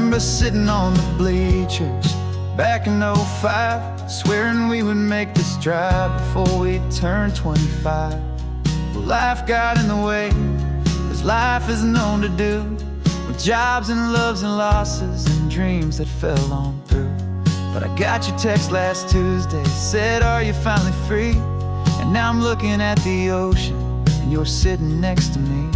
remember sitting on the bleachers back in '05, swearing we would make this drive before we turned 25. Well, life got in the way, as life is known to do, with jobs and loves and losses and dreams that fell on through. But I got your text last Tuesday, said, are you finally free? And now I'm looking at the ocean, and you're sitting next to me.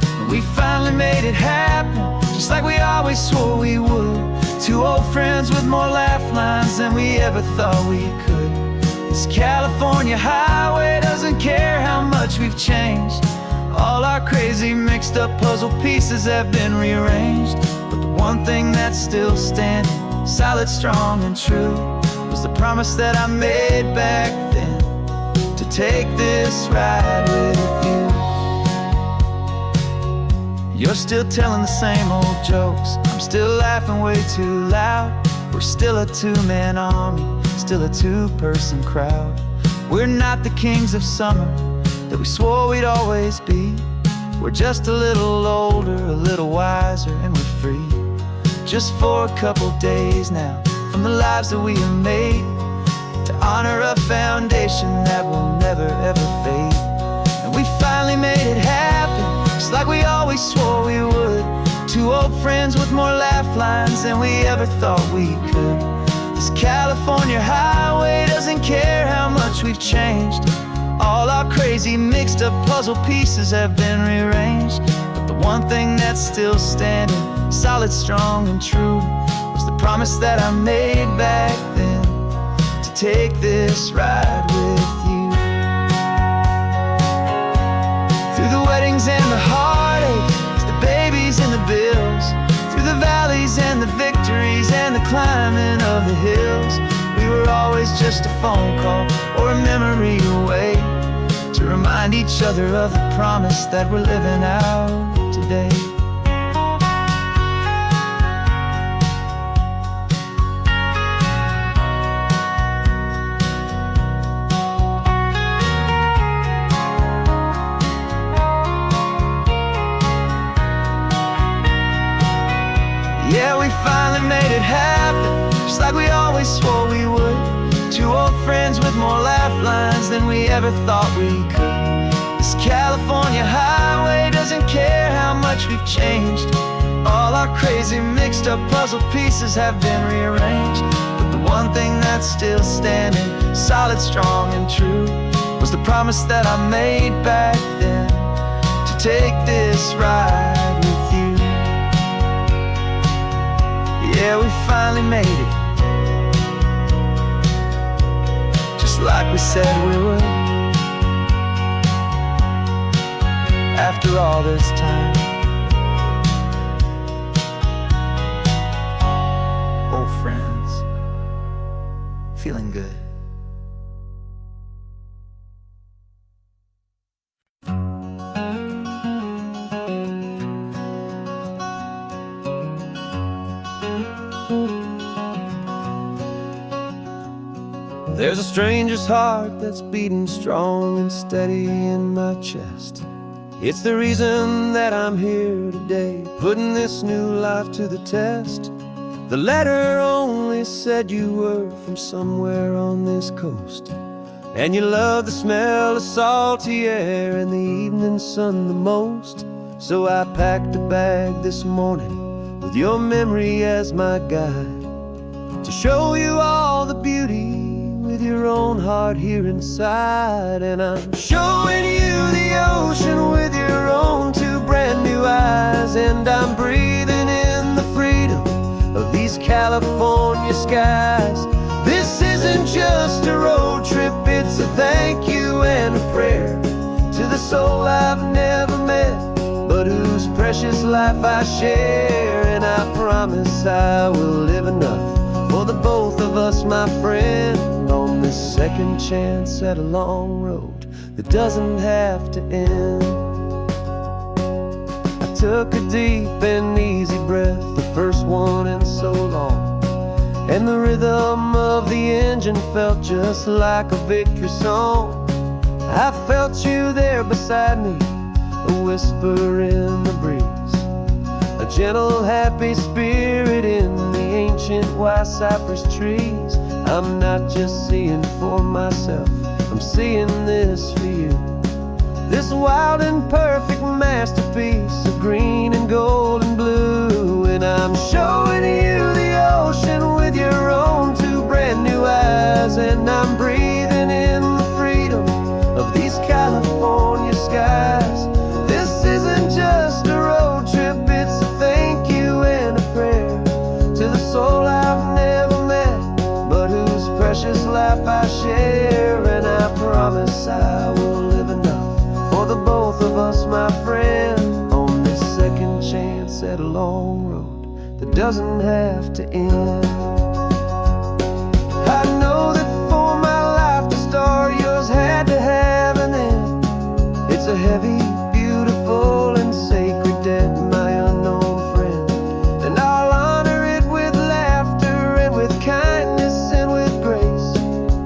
And we finally made it happen, just like we always swore we would. Two old friends with more laugh lines than we ever thought we could. This California highway doesn't care how much we've changed. All our crazy mixed up puzzle pieces have been rearranged. But the one thing that's still standing, solid, strong, and true, was the promise that I made back then, to take this ride with you. You're still telling the same old jokes, I'm still laughing way too loud. We're still a two-man army, still a two-person crowd. We're not the kings of summer that we swore we'd always be. We're just a little older, a little wiser, and we're free. Just for a couple days now, from the lives that we have made, to honor a foundation that will never ever fade. And we finally made it happen, just like we always swore we would. Two old friends with more laugh lines than we ever thought we could. This California highway doesn't care how much we've changed. All our crazy mixed up puzzle pieces have been rearranged. But the one thing that's still standing, solid, strong, and true, was the promise that I made back then, to take this ride with you. Through the weddings and the heartaches, the babies and the bills, through the valleys and the victories and the climbing of the hills, we were always just a phone call or a memory away, to remind each other of the promise that we're living out today. Yeah, we finally made it happen, just like we always swore we would. Two old friends with more laugh lines than we ever thought we could. This California highway doesn't care how much we've changed. All our crazy mixed up puzzle pieces have been rearranged. But the one thing that's still standing, solid, strong, and true, was the promise that I made back then, to take this ride with you. Yeah, we finally made it, just like we said we would. After all this time, old friends, feeling good. There's a stranger's heart that's beating strong and steady in my chest. It's the reason that I'm here today, putting this new life to the test. The letter only said you were from somewhere on this coast, and you love the smell of salty air and the evening sun the most. So I packed a bag this morning with your memory as my guide, to show you all the beauty with your own heart here inside. And I'm showing you the ocean with your own two brand new eyes, and I'm breathing in the freedom of these California skies. This isn't just a road trip, it's a thank you and a prayer to the soul I've never met, but whose precious life I share. And I promise I will live enough for the both of us, my friend, on this second chance at a long road that doesn't have to end. I took a deep and easy breath, the first one in so long, and the rhythm of the engine felt just like a victory song. I felt you there beside me, a whisper in the breeze, a gentle, happy spirit in the ancient white cypress trees. I'm not just seeing for myself, I'm seeing this for you. This wild and perfect masterpiece of green and gold and blue. And I'm showing you the ocean with your own two brand new eyes. And I'm breathing in the freedom of these California skies. This isn't just a road trip, it's a thank you and a prayer to the soul I've never met, but whose precious life I share. And I promise I will live enough for the both of us, my friend, on this second chance at a long road that doesn't have to end. I know that for my life to start, yours had to have an end. It's a heavy, beautiful, and sacred debt, my unknown friend. And I'll honor it with laughter and with kindness and with grace.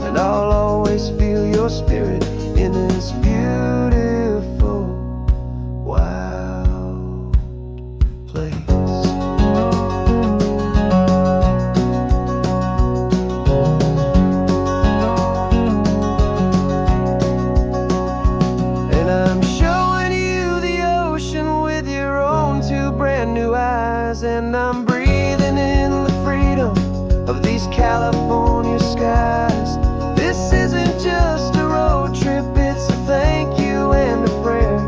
And I'll always feel your spirit in this beautiful, wild place. And I'm showing you the ocean with your own two brand new eyes. And I'm breathing in the freedom of these California skies. This isn't just a road trip, it's a thank you and a prayer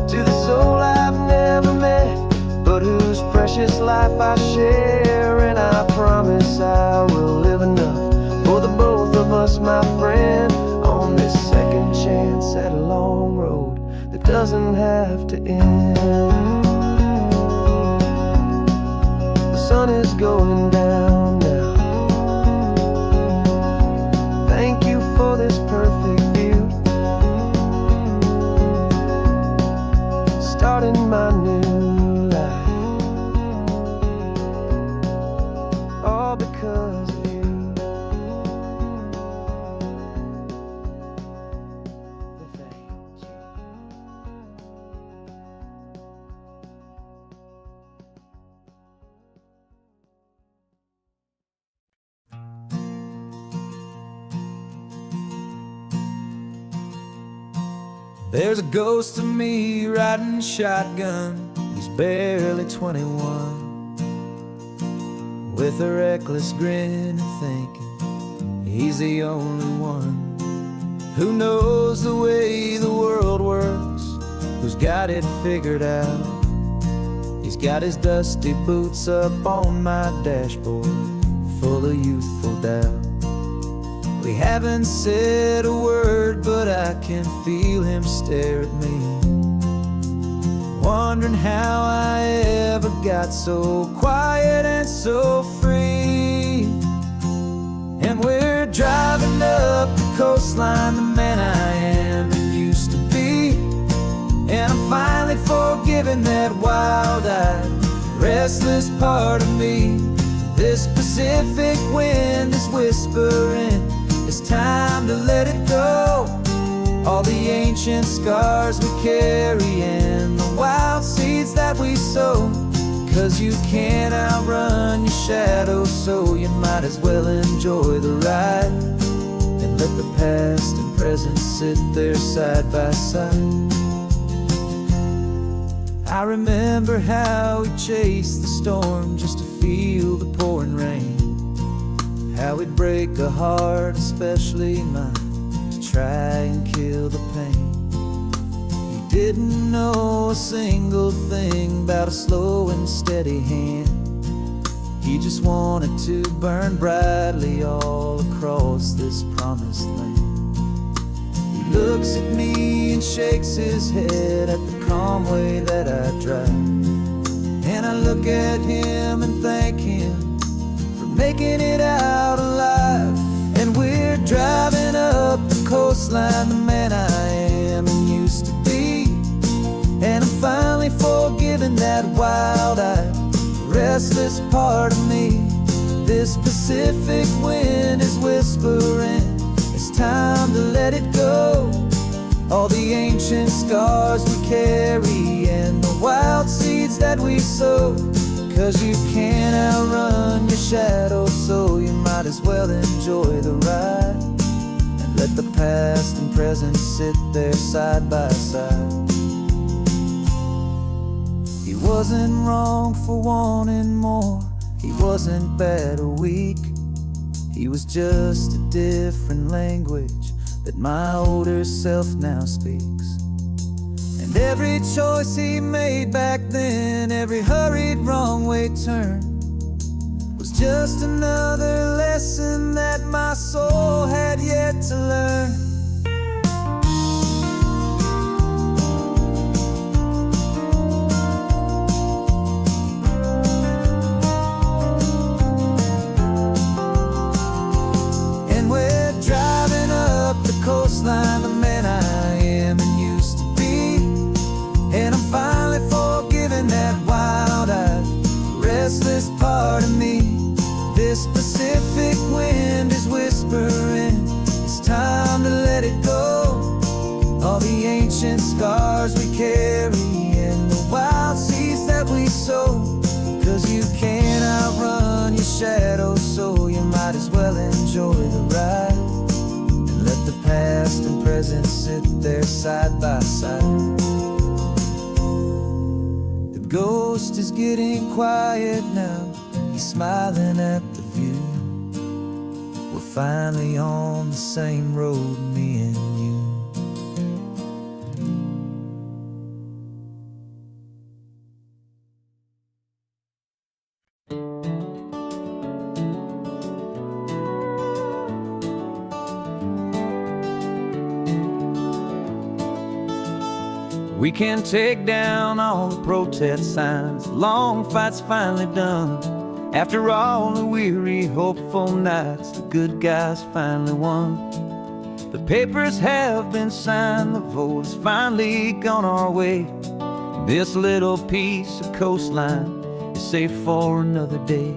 to the soul I've never met, but whose precious life I share. And I promise I will live enough for the both of us, my friend, on this second chance at a long road that doesn't have to end. The sun is going down now. Thank you for this perfect view, starting my new life, all because of you. Thank you. There's a ghost of me riding shotgun. He's barely 21, with a reckless grin and thinking he's the only one who knows the way the world works, who's got it figured out. He's got his dusty boots up on my dashboard, full of youthful doubt. We haven't said a word, but I can feel him stare at me, wondering how I ever got so quiet and so free. And we're driving up the coastline, the man I am and used to be. And I'm finally forgiving that wild-eyed, restless part of me. This Pacific wind is whispering, it's time to let it go. All the ancient scars we carry and the wild seeds that we sow. 'Cause you can't outrun your shadow, so you might as well enjoy the ride and let the past and present sit there side by side. I remember how we chased the storm just to feel the pouring rain, how we'd break a heart, especially mine, to try and kill the pain. You didn't know a single thing about a slow and steady hand. He just wanted to burn brightly all across this promised land. He looks at me and shakes his head at the calm way that I drive, and I look at him and thank him for making it out alive. And we're driving up the coastline, the man I am and used to be. And I'm finally forgiving that wild-eyed, restless part of me. This Pacific wind is whispering, it's time to let it go. all the ancient scars we carry and the wild seeds that we sow. 'Cause you can't outrun your shadow, so you might as well enjoy the ride and let the past and present sit there side by side. He wasn't wrong for wanting more, he wasn't bad or weak. He was just a different language that my older self now speaks. And every choice he made back then, every hurried wrong way turn, was just another lesson that my soul had yet to learn. And we're driving up the coastline, the man I am and used to be. And I'm finally forgiving that wild-eyed, restless part of me. This Pacific wind is whispering, it's time to let it go. All the ancient scars we carry and the wild seeds that we sow. 'Cause you can't outrun your shadow, so you might as well enjoy the ride and let the past and present sit there side by side. The ghost is getting quiet now, he's smiling at the view. We're finally on the same road, me and you. We can take down all the protest signs, long fight's finally done. After all the weary, hopeful nights, the good guys finally won. The papers have been signed, the vote has finally gone our way. This little piece of coastline is safe for another day.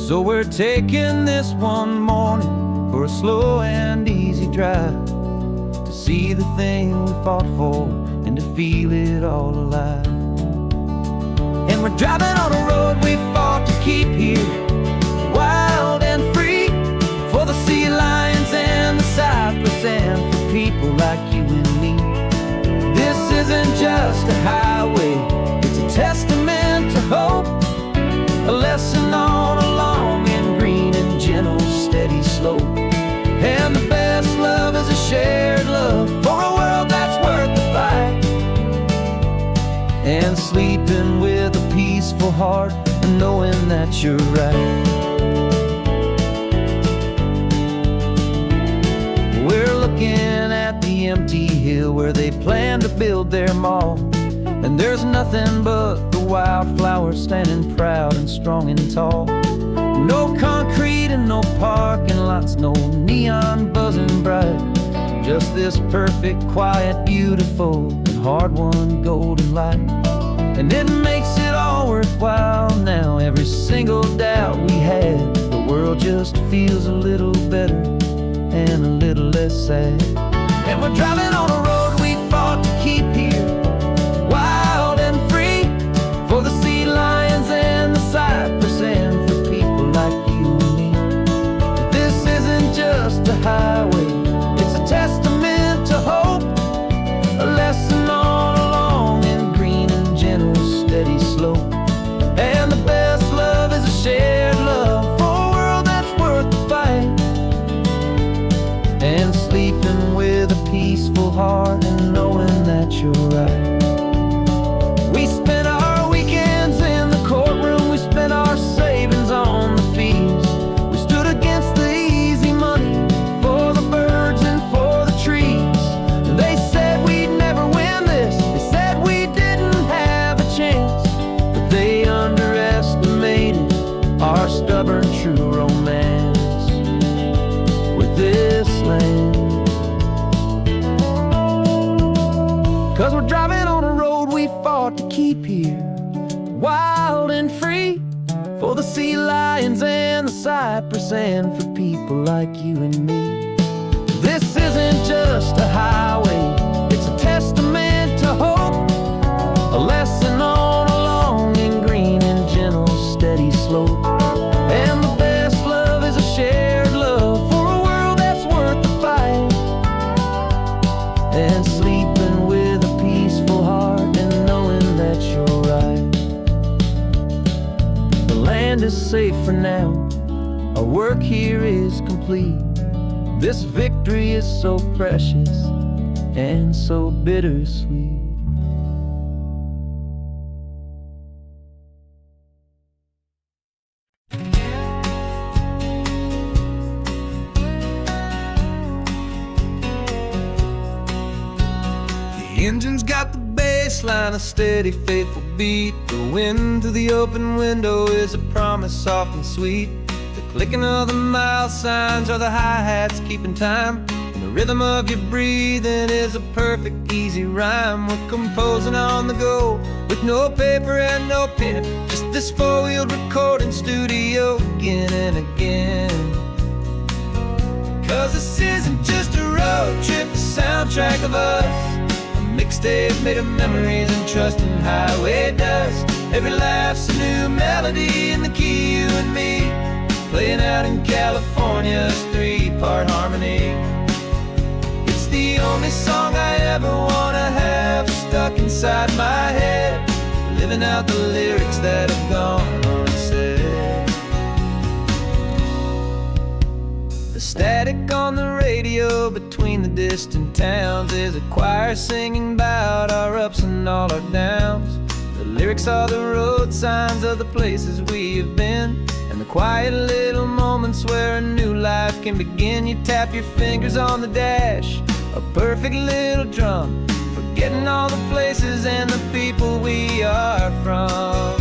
So we're taking this one morning for a slow and easy drive, to see the thing we fought for and to feel it all alive. And we're driving on a road we fought to keep here, wild and free, for the sea lions and the cypress and for people like you and me. This isn't just a highway, it's a testament to hope, a lesson on a long and green and gentle steady slope. And the best love is a shared love for a world that's worth the fight, and sleeping with a peaceful heart and knowing that you're right. We're looking at the empty hill where they plan to build their mall, and there's nothing but the wildflowers standing proud and strong and tall. No concrete and no parking lots, no neon buzzing bright, just this perfect, quiet, beautiful, and hard-won golden light. And it makes it all worthwhile now, every single doubt we had. The world just feels a little better and a little less sad. And we're driving on a road we fought to keep here, wild and free, for the sea lions and the cypress and for people like you and me. This isn't just a highway, it's a testament to hope, a lesson on a long and green and gentle steady slope. And the best love is a shared love for a world that's worth the fight, and sleeping with a peaceful heart and knowing that you're right. We spent our weekends in the courtroom, we spent our savings on the fees. We stood against the easy money for the birds and for the trees. They said we'd never win this, they said we didn't have a chance, but they underestimated our stubborn true romance with this land. 'Cause we're driving on a road we fought to keep here, wild and free, for the sea lions and the cypress and for people like you and me. This this isn't just a highway, it's a testament to hope, a lesson on a long and green and gentle, steady slope. And the best love is a shared love for a world that's worth the fight, and sleeping with a peaceful heart and knowing that you're right. The land is safe for now, our work here is complete. This victory is so precious and so bittersweet. The engine's got the bass line, a steady, faithful beat. The wind through the open window is a promise soft and sweet. The clicking of the mile signs are the hi-hats keeping time, and the rhythm of your breathing is a perfect, easy rhyme. We're composing on the go with no paper and no pen, just this four-wheeled recording studio again and again. 'Cause this isn't just a road trip, the soundtrack of us, a mixtape made of memories and trust and highway dust. Every laugh's a new melody in the key, you and me, playing out in California's three-part harmony. It's the only song I ever wanna have stuck inside my head, living out the lyrics that have gone unsaid. The static on the radio between the distant towns is a choir singing about our ups and all our downs. The lyrics are the road signs of the places we have been, and the quiet little moments where a new life can begin. You tap your fingers on the dash, a perfect little drum, forgetting all the places and the people we are from.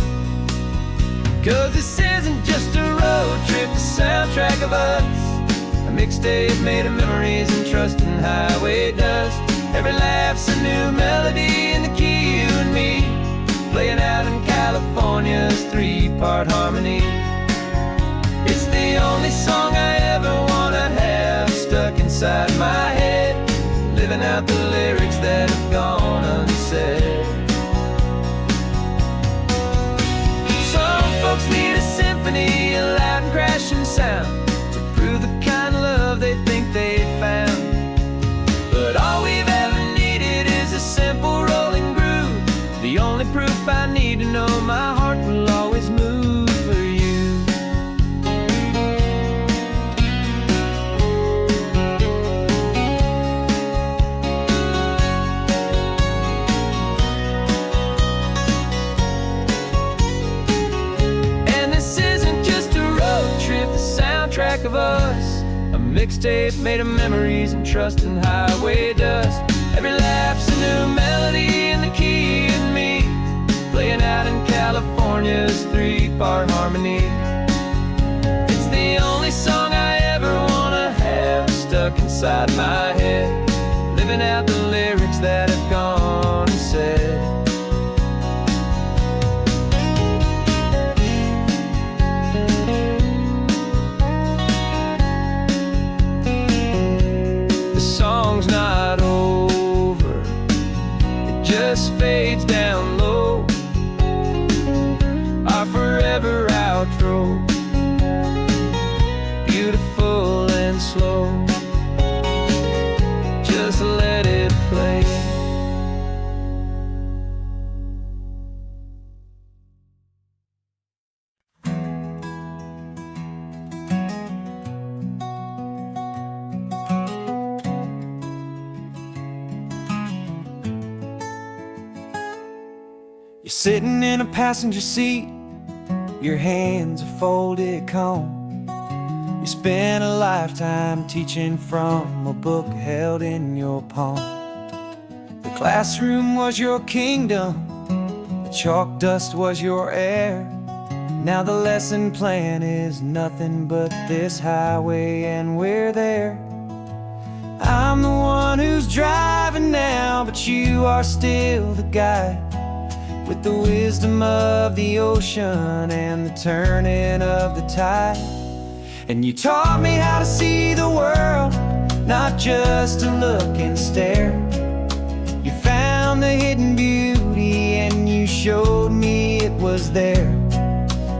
'Cause this isn't just a road trip, the soundtrack of us, a mixtape made of memories and trust and highway dust. Every laugh's a new melody in the key, you and me, playing out in California's three-part harmony. It's the only song I ever wanna have stuck inside my head, living out the lyrics that have gone unsaid. Some folks need a symphony, a loud and crashing sound, to prove the kind of love they think they found. But all we've ever needed is a simple rolling groove, the only proof I need to know my heart will always move for you. And this isn't just a road trip, the soundtrack of us, a mixtape made of memories and trust and highway dust. Every laugh's a new melody in the key, you and me, playing out in California's three-part harmony. It's the only song I ever wanna have stuck inside my head, living out the lyrics that have gone unsaid. The song's not over, it just fades down low, our forever outro, beautiful and slow, just let it play. You're sitting in a passenger seat, your hands are folded calm. You spent a lifetime teaching from a book held in your palm. The classroom was your kingdom, the chalk dust was your air. Now the lesson plan is nothing but this highway and we're there. I'm the one who's driving now, but you are still the guide, with the wisdom of the ocean and the turning of the tide. And you taught me how to see the world not just to look and stare. You found the hidden beauty and you showed me it was there.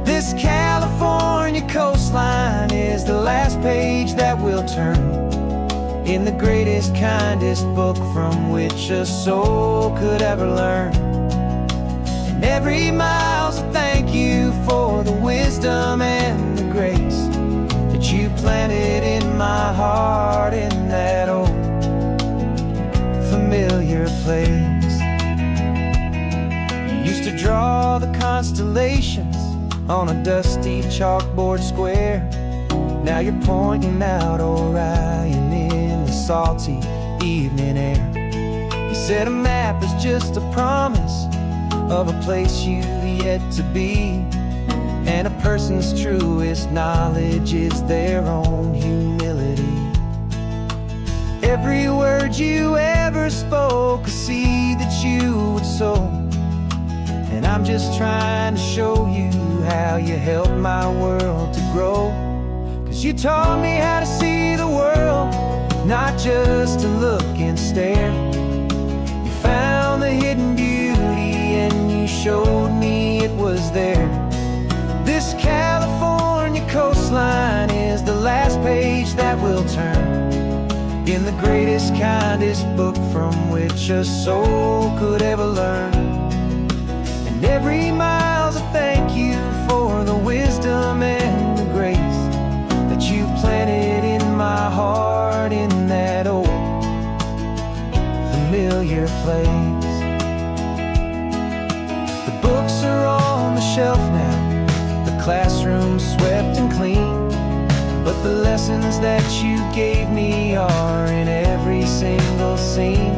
This California coastline is the last page that we'll turn in the greatest, kindest book from which a soul could ever learn. And every mile's a thank you for the wisdom and the grace that you planted in my heart in that old familiar place. You used to draw the constellations on a dusty chalkboard square. Now you're pointing out Orion in the salty evening air. You said a map is just a promise of a place you've yet to be, and a person's truest knowledge is their own humility. Every word you ever spoke, a seed that you would sow, and I'm just trying to show you how you helped my world to grow. 'Cause you taught me how to see the world, not just to look and stare. You found the hidden beauty and you showed me it was there. This California coastline is the last page that we'll turn in the greatest, kindest book from which a soul could ever learn. And every mile's a thank you for the wisdom and the grace that you planted in my heart in that old familiar place. The books are on the shelf now, the classroom swept and clean, but the lessons that you gave me are in every single scene.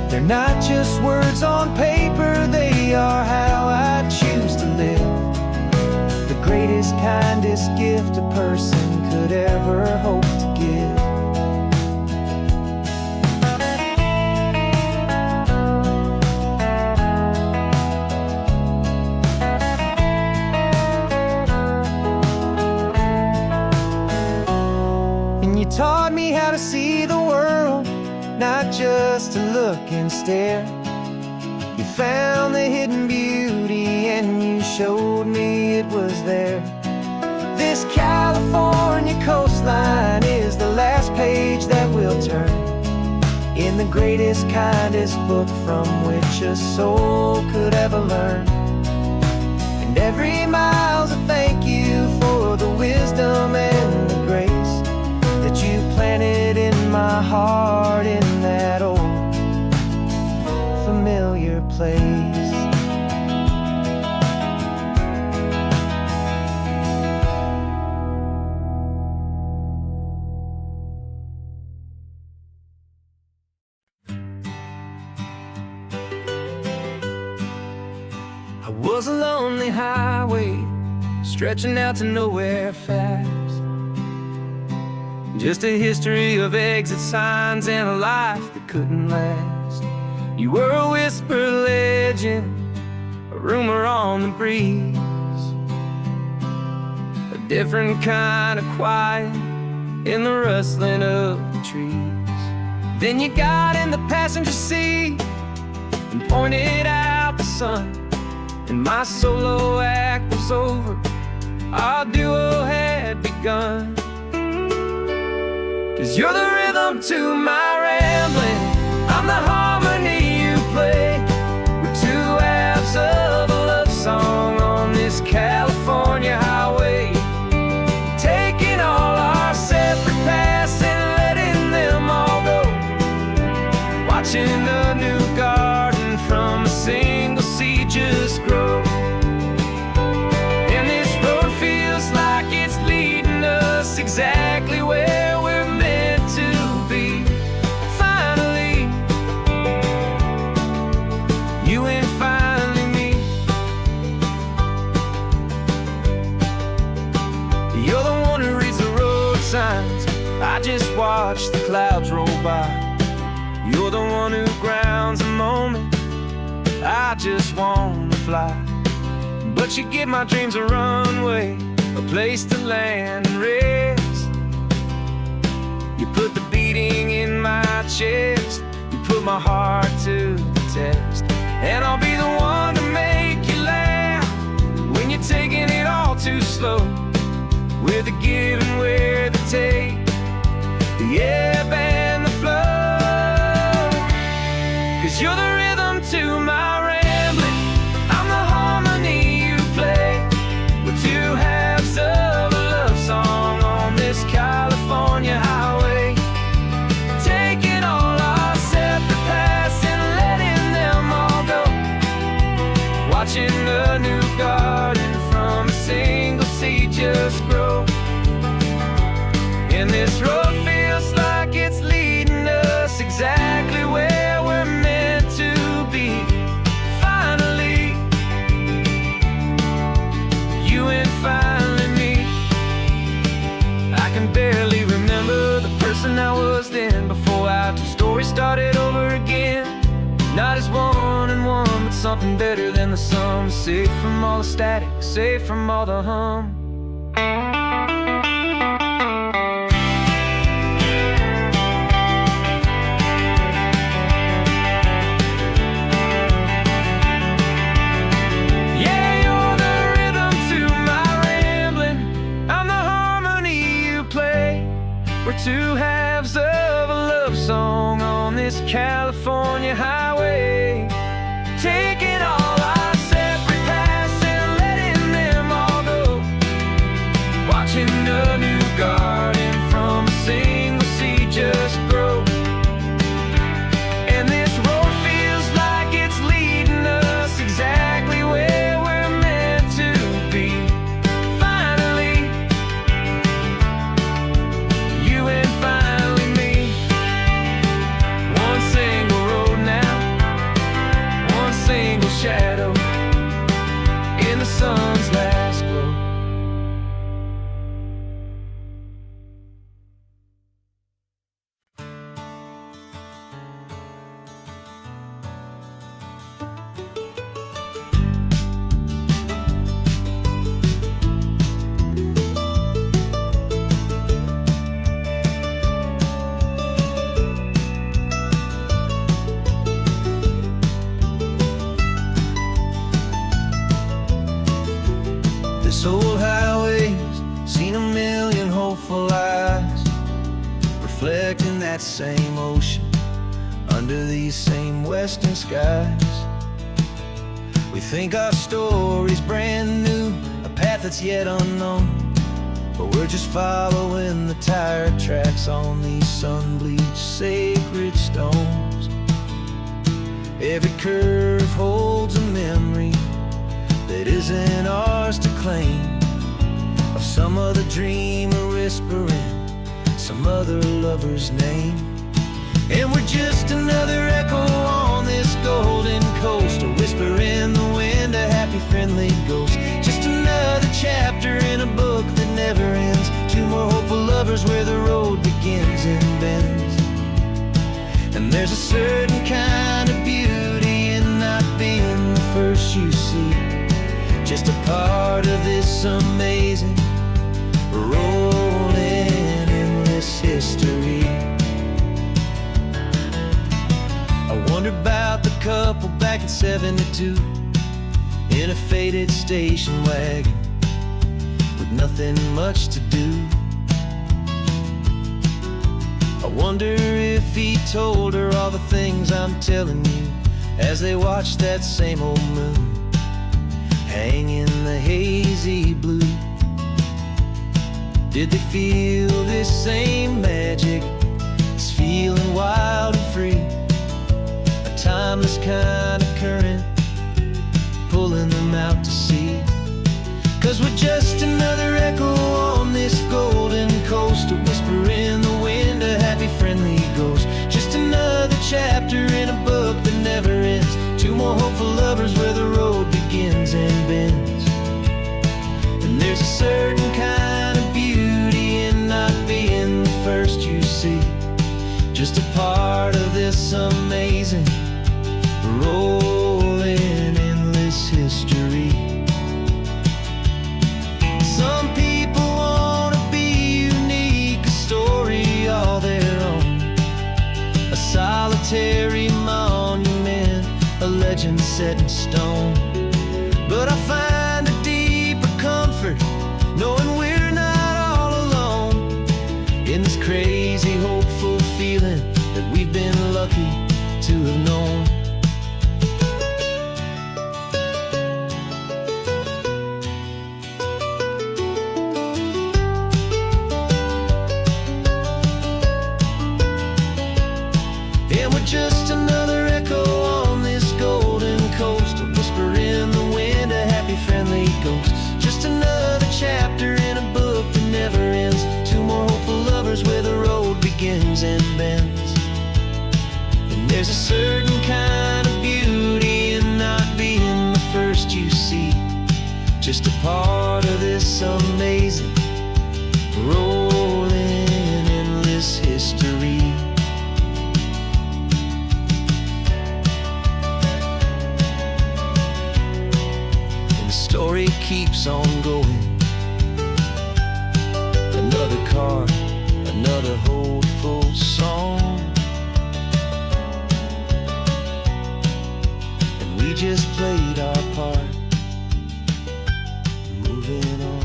They're not just words on paper, they are how I choose to live. The greatest, kindest gift a person could ever hope to give. And you taught me how to see the world, not just to look and stare. You found the hidden beauty and you showed me it was there. This California coastline is the last page that we'll turn in the greatest, kindest book from which a soul could ever learn. And every mile's a thank you for the wisdom and the grace that you planted in my heart in that old familiar place. I was a lonely highway stretching out to nowhere fast. Just a history of exit signs and a life that couldn't last. You were a whisper legend, a rumor on the breeze, a different kind of quiet in the rustling of the trees. Then you got in the passenger seat and pointed out the sun, and my solo act was over, our duo had begun. 'Cause you're the rhythm to my rambling, I'm the harmony you play. We're two halves of a love song on this California highway, taking all our separate paths and letting them all go, watching a new garden from a single seed just grow. And this road feels like it's leading us exactly where we're meant to be. Finally, you and finally me. You're the one who reads the road signs, I just watch the clouds roll by. You're the one who grounds the moment, I just wanna fly. But you give my dreams a runway, a place to land and rest. You put the beat beating in my chest. You put my heart to the test, and I'll be the one to make you laugh when you're taking it all too slow. With the give and with the take, the ebb and the flow. 'Cause you're the rhythm to my rambling, I'm the harmony you play. We're two halves of a love song on this California highway, taking all our separate paths and letting them all go. Watching a new garden from a single seed just grow. And this road feels like it's leading us exactly where we're meant to be. Finally, you and finally me. I can barely remember the person I was then, before our two stories started over again. Not as one and one, but something better than the sum. Safe from all the static, safe from all the hum. We're two halves of a love song on this California highway, taking all our separate paths and letting them all go. Watching a new garden from a single seed just grow. And this road feels like it's leading us exactly where we're meant to be. Finally, you and finally me. One single road now, one single shadow in the sun's last glow. This old highway's seen a million hopeful eyes, reflecting that same ocean under these same western skies. We think our story's brand new, a path that's yet unknown, but we're just following the tire tracks on these sun-bleached sacred stones. Every curve holds a memory that isn't ours to claim, of some other dreamer whispering some other lover's name. And we're just another echo on this golden coast, a whisper in the wind, a happy friendly ghost. Just another chapter in a book that never ends, two more hopeful lovers where the road begins and bends. And there's a certain kind of beauty in not being the first you see, just a part of this amazing, rolling, endless history. I wonder about the couple back in '72 in a faded station wagon with nothing much to do. I wonder if he told her all the things I'm telling you as they watched that same old moon hang in the hazy blue. Did they feel this same magic, this feeling wild and free, a timeless kind of current pulling them out to sea? 'Cause we're just another echo on this golden coast, a whisper in the wind, a happy friendly ghost. Just another chapter in a book that never ends, two more hopeful lovers where the road begins and bends. And there's a certain kind of beauty in not being the first you see, just a part of this amazing, rolling, endless history. Some people wanna be unique, a story all their own, legend set in stone. But I find a deeper comfort knowing we're not all alone in this crazy, hopeful feeling that we've been lucky to have known. And we're just another echo on this golden coast, a whisper in the wind, a happy, friendly ghost. Just another chapter in a book that never ends. Two more hopeful lovers where the road begins and bends. And there's a certain kind of beauty in not being the first you see, just a part of this amazing, rolling, endless history. The story keeps on going. Another card, another hopeful song, and we just played our part, moving on.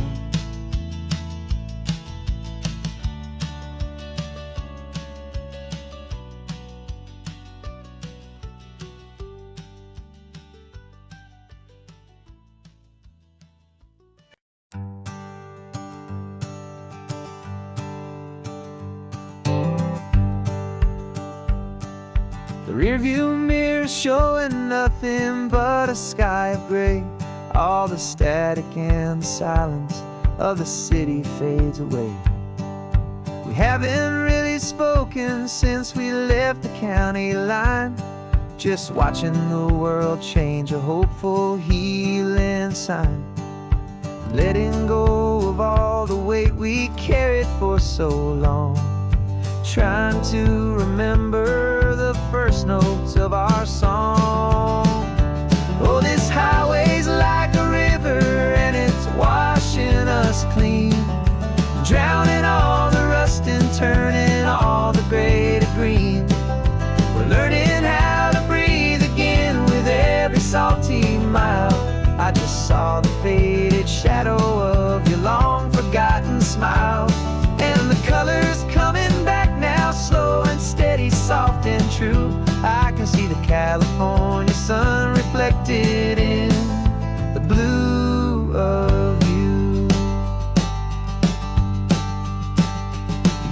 The rearview mirror showing nothing but a sky of gray. All the static and the silence of the city fades away. We haven't really spoken since we left the county line, just watching the world change, a hopeful healing sign. Letting go of all the weight we carried for so long, trying to remember the first notes of our song. Oh, this highway's like a river and it's washing us clean, drowning all the rust and turning all the gray to green. We're learning how to breathe again with every salty mile. I just saw the faded shadow of your long forgotten smile, and the colors coming back now, slow and steady, soft and true. I can see the California sun reflected in the blue of you.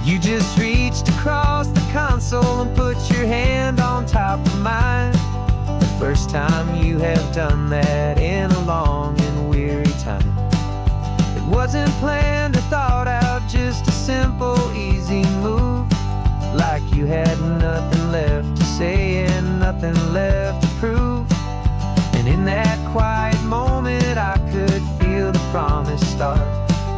You just reached across the console and put your hand on top of mine. The first time you have done that in a long and weary time. It wasn't planned or thought out, just a simple, easy move. Like you had nothing left to say and nothing left to prove. And in that quiet moment I could feel the promise start,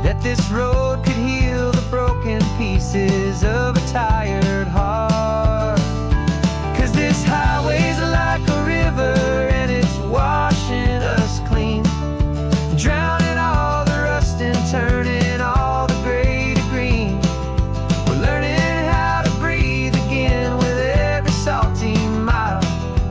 that this road could heal the broken pieces of a tired heart. 'Cause this highway's like a river and it's washing us clean, drowning all the rust and turning all the gray to green. We're learning how to breathe again with every salty mile.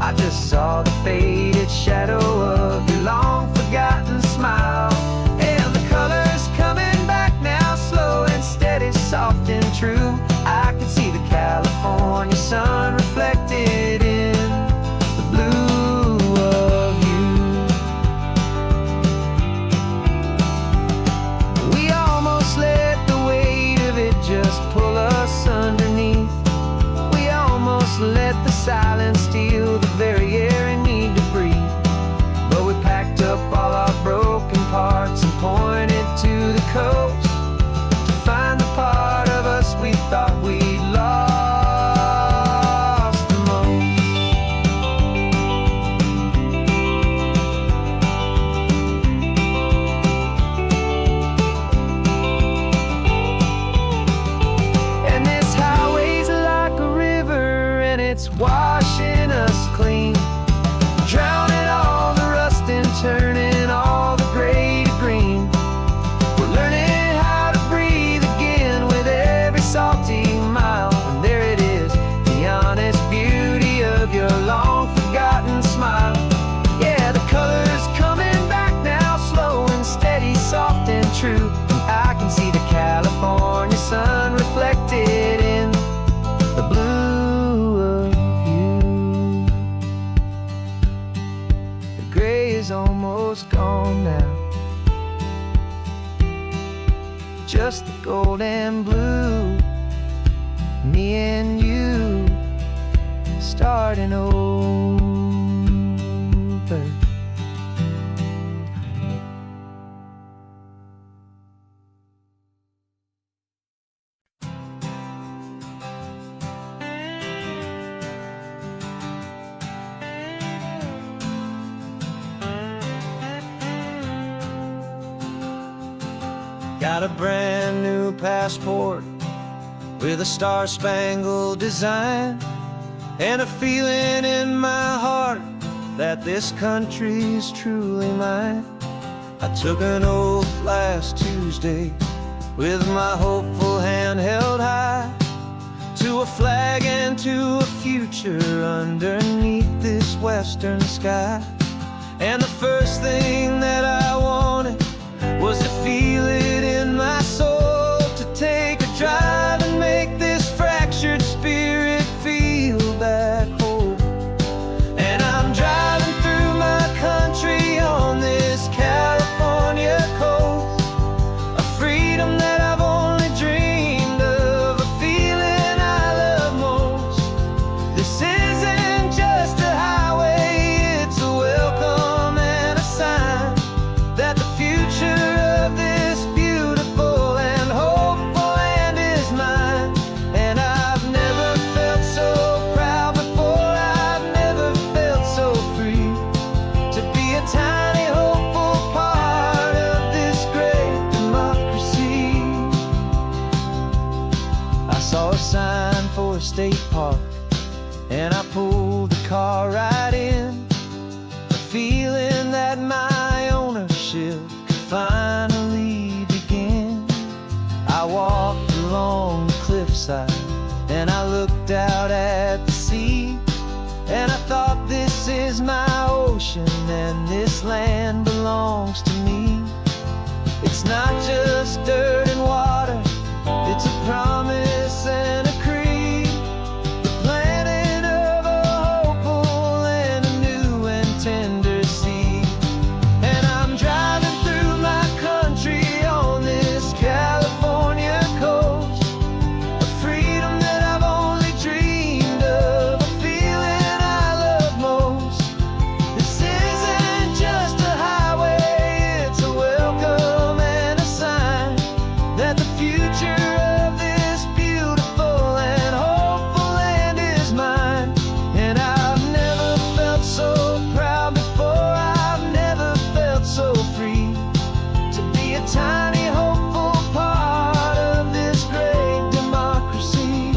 I just saw the faded shadow of your long forgotten smile, and the colors coming back now, slow and steady, soft and true. I can see the California sun reflected in the blue of you. We almost let the weight of it just pull us underneath. We almost let the silence steal the very air we need to breathe. But we packed up all our broken parts and pointed to the coast to find the part of us we thought we'd lost the most. And this highway's like a river and it's washing true. And I can see the California sun reflected in the blue of you. The gray is almost gone now, just the gold and blue. Me and you starting over. Got a brand new passport with a star-spangled design, and a feeling in my heart that this country's truly mine. I took an oath last Tuesday with my hopeful hand held high, to a flag and to a future underneath this western sky. And the first thing that I wanted was to feel it in my soul, to take a drive and make this fractured spirit feel back home. And I'm driving through my country on this California coast, a freedom that I've only dreamed of, a feeling I love most. This isn't just a highway, it's a welcome and a sign that the future of this beautiful and hopeful land is mine. And I've never felt so proud before, I've never felt so free, to be a tiny hopeful part of this great democracy. I saw a sign for a state park, and I pulled the car right in, a feeling that my ownership could finally begin. I walked along the cliffside and I looked out at the sea, and I thought, this is my ocean and this land belongs to me. It's not just dirt and water, it's a promise and a creed, the planting of a hopeful and a new and tender seed. And I'm driving through my country on this California coast, a freedom that I've only dreamed of, a feeling I love most. This isn't just a highway, it's a welcome and a sign that the future of this beautiful and hopeful land is mine. And I've never felt so proud before, I've never felt so free, to be a tiny hopeful part of this great democracy.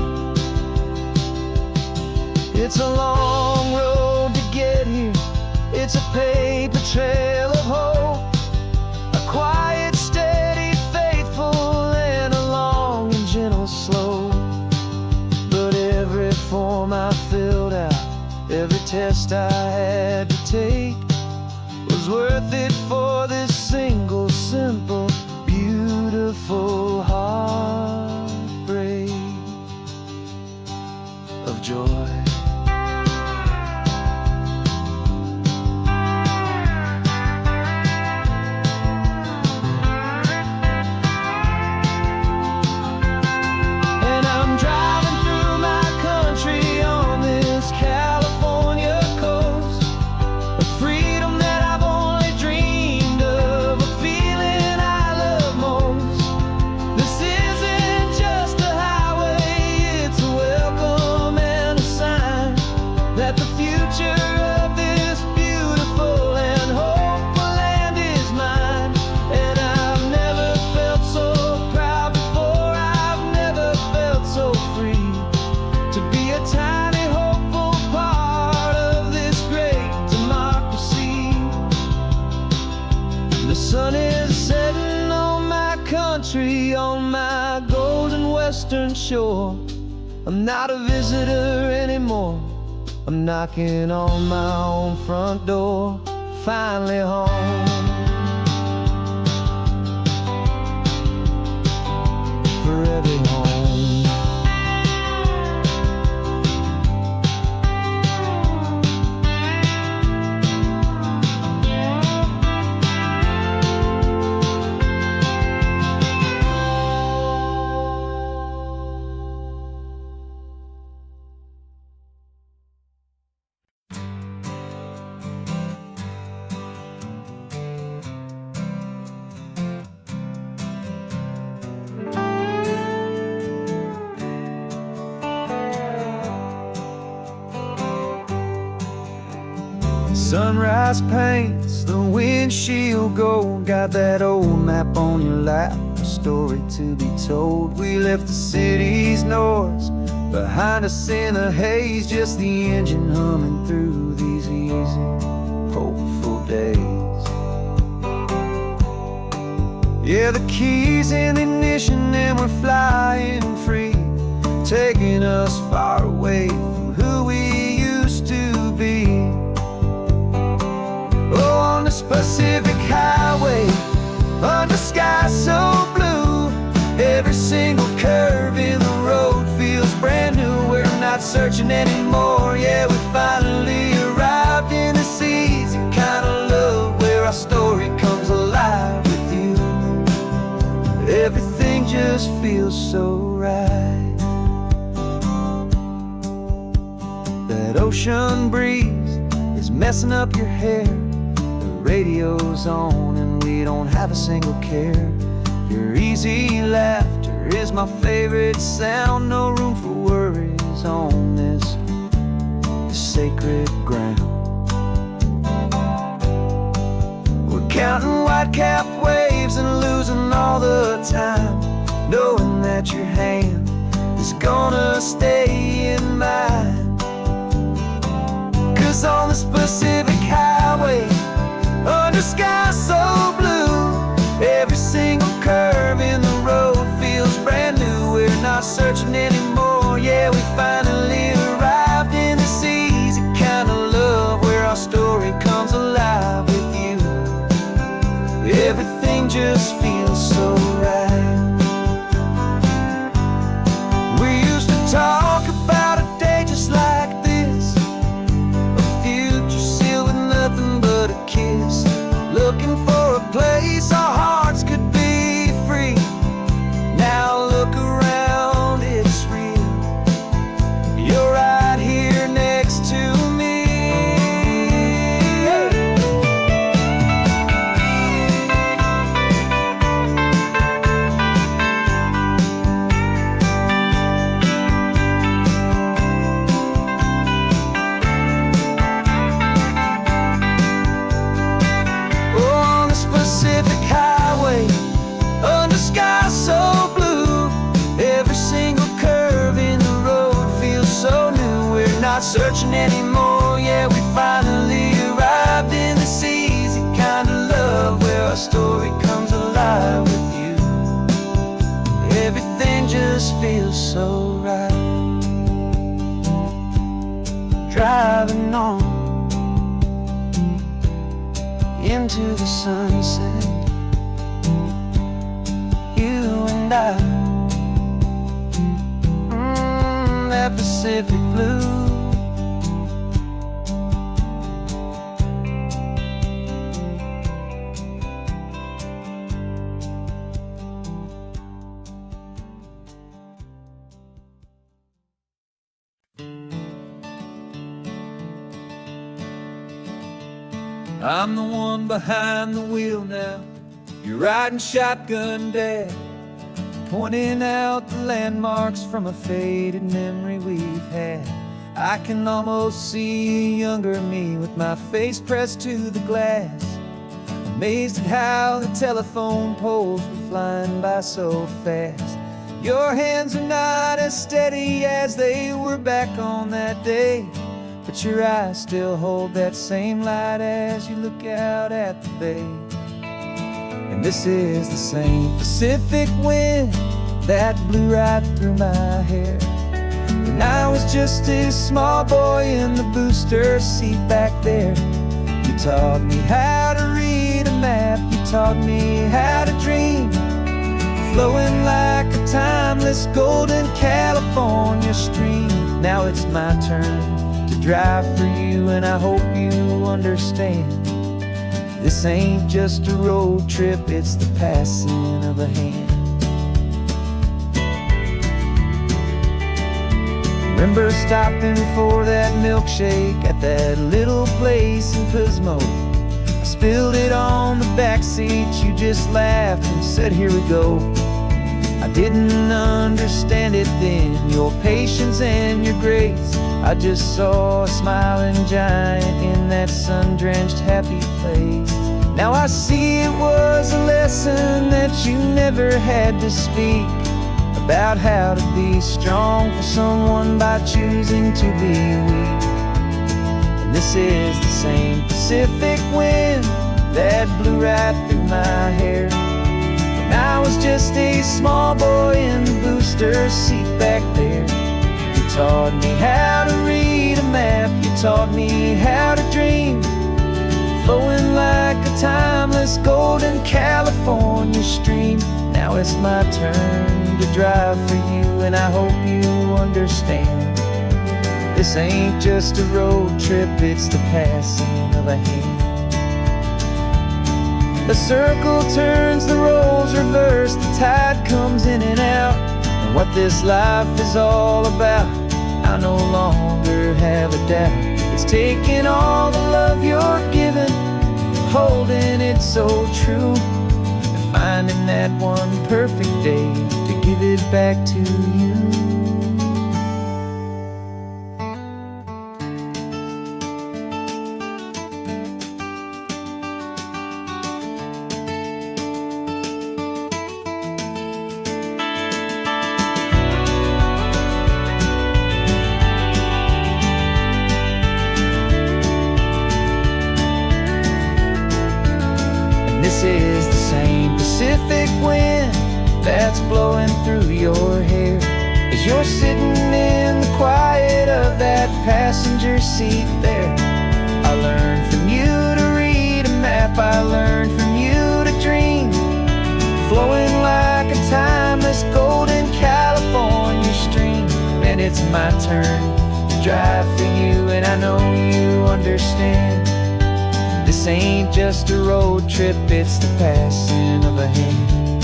It's a long road to get here, it's a paper trail of hope, a quiet, steady, faithful, and a long and gentle slope. But every form I filled out, every test I had to take, was worth it for this single, simple, beautiful heartbreak of joy. And I'm driving through my country on this California coast, a freedom that I've only dreamed of, a feeling I love most. This isn't just a highway, it's a welcome and a sign that the future of this beautiful and hopeful land is mine. And I've never felt so proud before, I've never felt so free, to be a tiny hopeful part of this great democracy. The sun is setting on my country, on my golden western shore. I'm not a visitor anymore, I'm knocking on my own front door, finally home. Sunrise paints the windshield gold. Got that old map on your lap, a story to be told. We left the city's noise behind us in the haze, just the engine humming through these easy, hopeful days. Yeah, the keys in the ignition and we're flying free, taking us far away from who we used to be. Oh, on this Pacific highway, under skies so blue, every single curve in the road feels brand new. We're not searching anymore, yeah, we finally arrived in this easy kind of love where our story comes alive with you. Everything just feels so right. That ocean breeze is messing up your hair, the radio's on and we don't have a single care. Your easy laughter is my favorite sound, no room for worries on this sacred ground. We're counting white-capped waves and losing all the time, knowing that your hand is gonna stay in mine. 'Cause on this Pacific highway, under skies so blue, every single curve in the road feels brand new. We're not searching anymore, yeah, we finally arrived in this easy kind of love where our story comes alive with you. Everything just feels so right. We used to talk about a day just like this, a future sealed with nothing but a kiss, looking for a place our hearts could be free. Now look around, it's real. You're right here next to me. Oh, on this Pacific highway, under skies so blue, every single curve in the road feels so new. We're not searching anymore, yeah, we finally arrived in this easy kind of love where our story comes alive with you. Everything just feels so right. Driving on into the sunset, you and I, that Pacific blue. I'm the one behind the wheel now, you're riding shotgun, Dad, pointing out the landmarks from a faded memory we've had. I can almost see a younger me with my face pressed to the glass, amazed at how the telephone poles were flying by so fast. Your hands are not as steady as they were back on that day, but your eyes still hold that same light as you look out at the bay. And this is the same Pacific wind that blew right through my hair when I was just a small boy in the booster seat back there. You taught me how to read a map, you taught me how to dream, flowing like a timeless golden California stream. Now it's my turn to drive for you, and I hope you understand. This ain't just a road trip, it's the passing of a hand. Remember stopping for that milkshake at that little place in Pismo? I spilled it on the back seat, you just laughed and said, here we go. I didn't understand it then, your patience and your grace I just saw a smiling giant in that sun-drenched happy place. Now I see it was a lesson that you never had to speak, about how to be strong for someone by choosing to be weak. And this is the same Pacific wind that blew right through my hair when I was just a small boy in the booster seat back there. You taught me how to read a map, you taught me how to dream, flowing like a timeless golden California stream. Now it's my turn to drive for you, and I hope you understand. This ain't just a road trip, it's the passing of a hand. The circle turns, the roles reverse, the tide comes in and out. And what this life is all about, I no longer have a doubt. It's taking all the love you're giving, holding it so true, and finding that one perfect day to give it back to you. This is the same Pacific wind that's blowing through your hair as you're sitting in the quiet of that passenger seat there. I learned from you to read a map, I learned from you to dream, flowing like a timeless golden California stream. And it's my turn to drive for you, and I know you understand. This ain't just a road trip, it's the passing of a hand.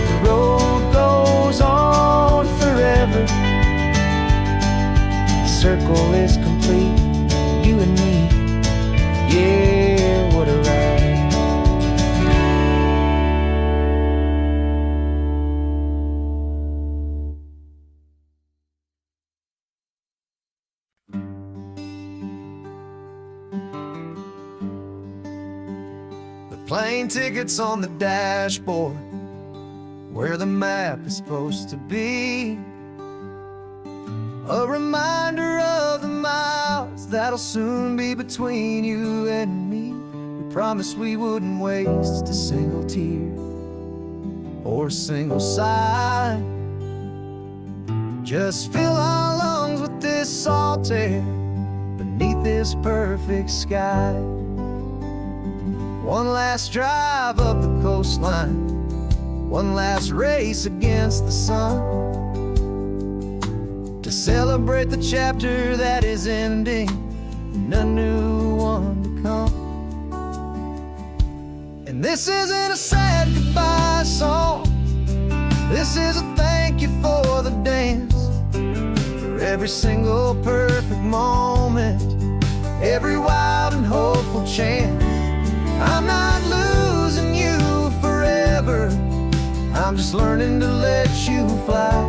The road goes on forever, the circle is complete, you and me, yeah, what a ride. Plane tickets on the dashboard, where the map is supposed to be. A reminder of the miles that'll soon be between you and me. We promised we wouldn't waste a single tear or a single sigh. Just fill our lungs with this salt air beneath this perfect sky. One last drive up the coastline, one last race against the sun, to celebrate the chapter that is ending and a new one to come. And this isn't a sad goodbye song, this is a thank you for the dance, for every single perfect moment, every wild and hopeful chance. I'm not losing you forever, I'm just learning to let you fly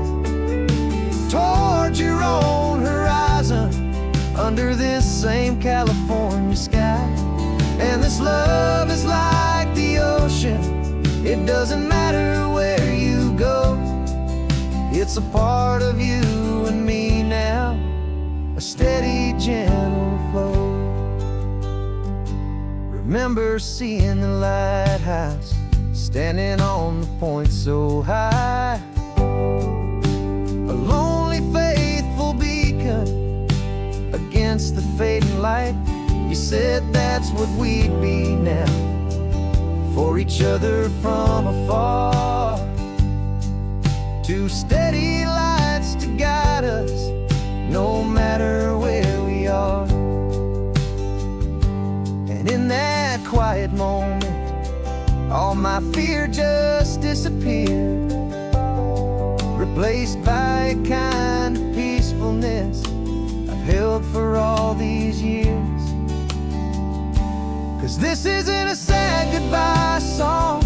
towards your own horizon, under this same California sky. And this love is like the ocean, it doesn't matter where you go, it's a part of you and me now, a steady, gentle flow. Remember seeing the lighthouse, standing on the point so high, a lonely, faithful beacon against the fading light. You said that's what we'd be now, for each other from afar. Two steady lights to guide us, no matter where we are. And in that quiet moment, all my fear just disappeared, replaced by a kind of peacefulness I've held for all these years. 'Cause this isn't a sad goodbye song,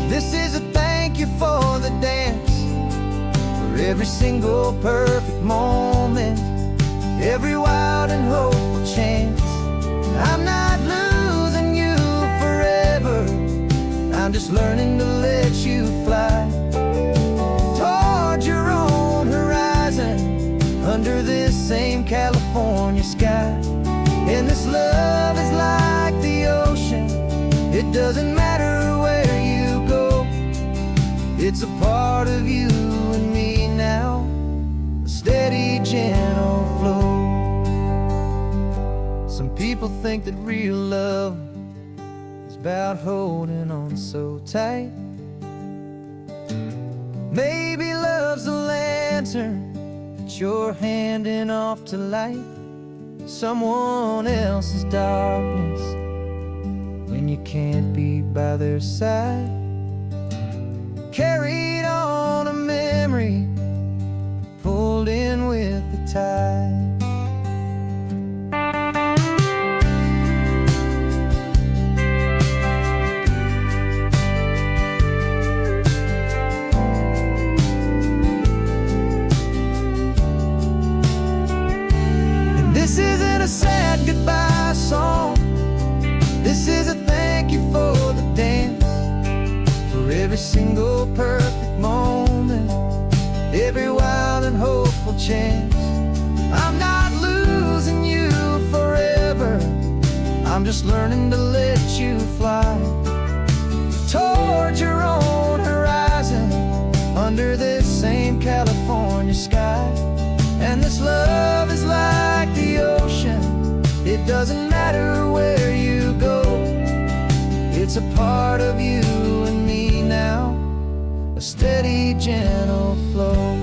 this is a thank you for the dance, for every single perfect moment, every wild and hopeful chance. I'm not losing you forever, I'm just learning to let you fly toward your own horizon, under this same California sky. And this love is like the ocean, it doesn't matter where you go, it's a part of you and me now, a steady, gentle flow. Some people think that real love is about holding on so tight. Maybe love's a lantern that you're handing off to light someone else's darkness when you can't be by their side. Carried on a memory, pulled in with the tide. This isn't a sad goodbye song, this is a thank you for the dance, for every single perfect moment, every wild and hopeful chance. I'm not losing you forever, I'm just learning to let you fly toward your own horizon, under this same California sky. And this love is like the ocean, it doesn't matter where you go, it's a part of you and me now, a steady, gentle flow.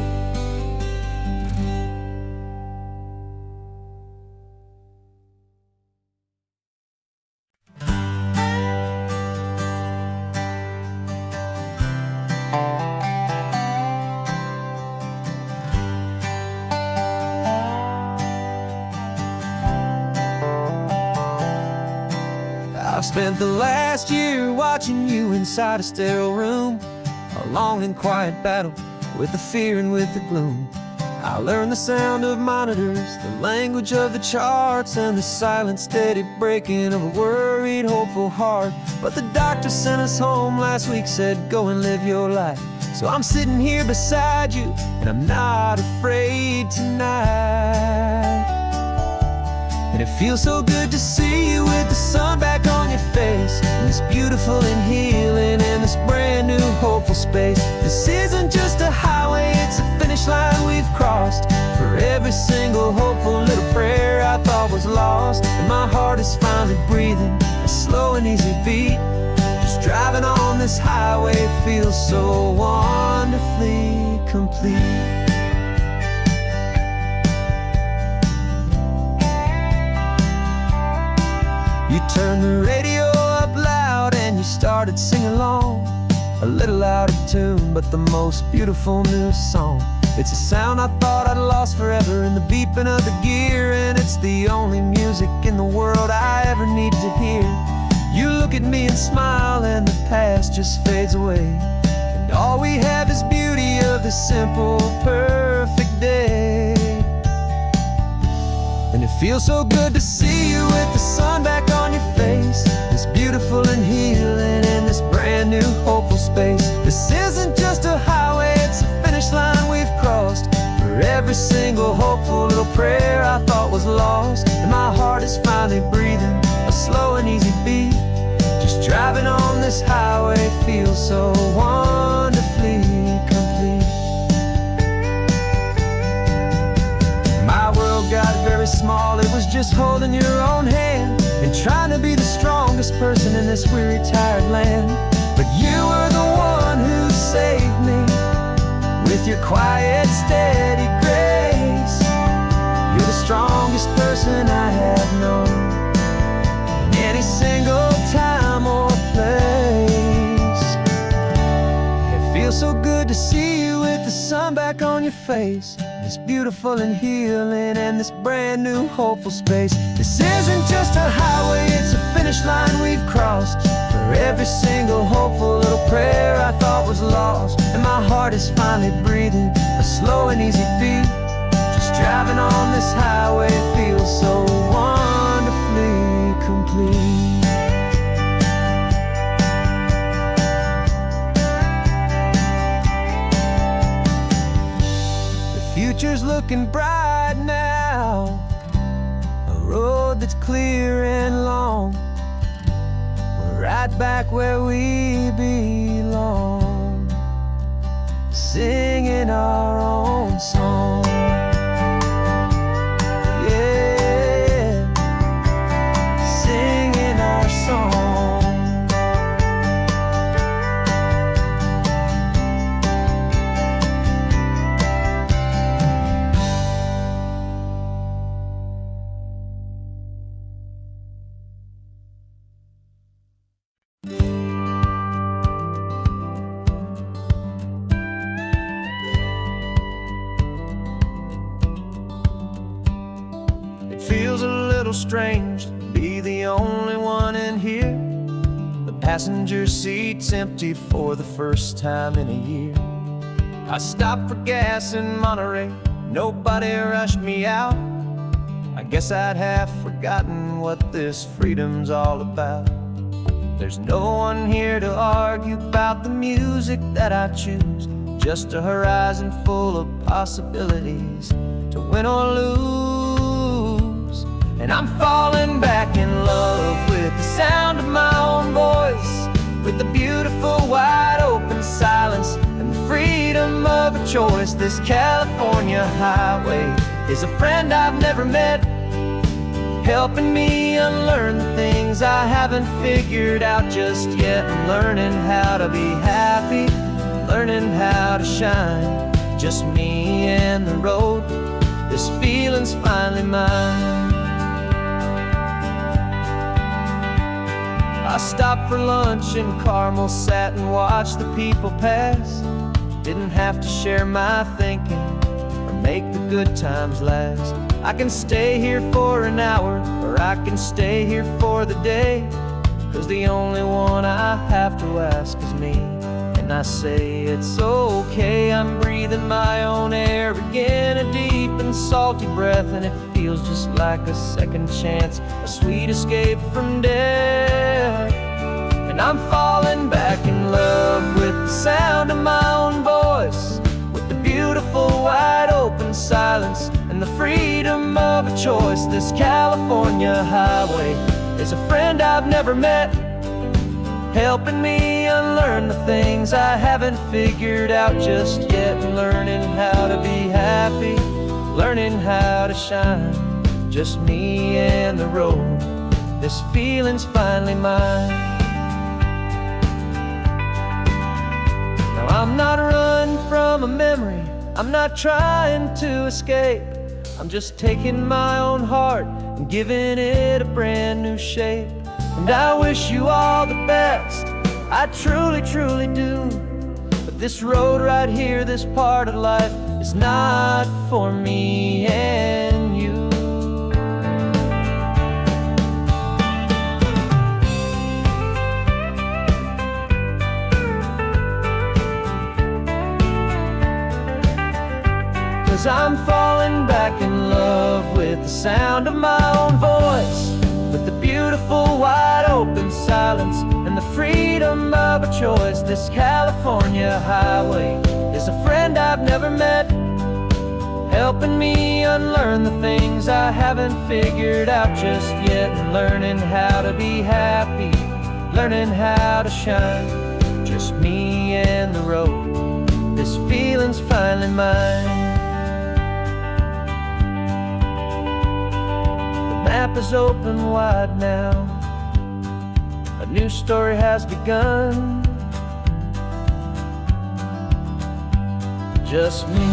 I've spent the last year watching you inside a sterile room, a long and quiet battle with the fear and with the gloom. I learned the sound of monitors, the language of the charts, and the silent, steady breaking of a worried, hopeful heart. But the doctor sent us home last week, said go and live your life. So I'm sitting here beside you, and I'm not afraid tonight. And it feels so good to see you with the sun back on your face, and this beautiful and healing in this brand new hopeful space. This isn't just a highway, it's a finish line we've crossed. For every single hopeful little prayer I thought was lost, and my heart is finally breathing a slow and easy beat. Just driving on this highway feels so wonderfully complete. You turned the radio up loud and you started singing along, a little out of tune, but the most beautiful new song. It's a sound I thought I'd lost forever in the beeping of the gear, and it's the only music in the world I ever need to hear. You look at me and smile and the past just fades away, and all we have is beauty of this simple, perfect day. And it feels so good to see you with the sun back on your face, this beautiful and healing in this brand new hopeful space. This isn't just a highway, it's a finish line we've crossed. For every single hopeful little prayer I thought was lost, and my heart is finally breathing a slow and easy beat. Just driving on this highway feels so wonderfully complete. My world got very small, it was just holding your own hand and trying to be the strongest person in this weary, tired land. But you were the one who saved me with your quiet, steady grace. You're the strongest person I have known in any single time or place. It feels so good to see you with the sun back on your face, this beautiful and healing and this brand new hopeful space. This isn't just a highway, it's a finish line we've crossed. For every single hopeful little prayer I thought was lost, and my heart is finally breathing a slow so an easy beat. Just driving on this highway feels so wonderfully complete. The future's looking bright now, a road that's clear and long. We're right back where we belong, singing our own song. Yeah, singing our song. It feels a little strange to be the only one in here. The passenger seat's empty for the first time in a year. I stopped for gas in Monterey, nobody rushed me out. I guess I'd have forgotten what this freedom's all about. There's no one here to argue about the music that I choose, just a horizon full of possibilities to win or lose. And I'm falling back in love with the sound of my own voice, with the beautiful wide open silence and the freedom of a choice. This California highway is a friend I've never met, helping me unlearn the things I haven't figured out just yet. I'm learning how to be happy, learning how to shine, just me and the road. This feeling's finally mine. I stopped for lunch in Carmel, sat and watched the people pass. Didn't have to share my thinking or make the good times last. I can stay here for an hour, or I can stay here for the day, 'cause the only one I have to ask is me. And I say it's okay, I'm breathing my own air again, a deep and salty breath, and it feels just like a second chance, a sweet escape from death. And I'm falling back in love with the sound of my own voice, with the beautiful wide open silence and the freedom of a choice. This California highway is a friend I've never met, helping me unlearn the things I haven't figured out just yet. Learning how to be happy, learning how to shine, just me and the road. This feeling's finally mine. Now I'm not running from a memory, I'm not trying to escape. I'm just taking my own heart and giving it a brand new shape. And I wish you all the best, I truly, truly do. But this road right here, this part of life, is not for me and you. 'Cause I'm falling back in love with the sound of my own voice, with the beautiful wide open silence and the freedom of a choice. This California highway is a friend I've never met, helping me unlearn the things I haven't figured out just yet. And learning how to be happy, learning how to shine, just me and the road. This feeling's finally mine. The map is open wide now, a new story has begun. Just me.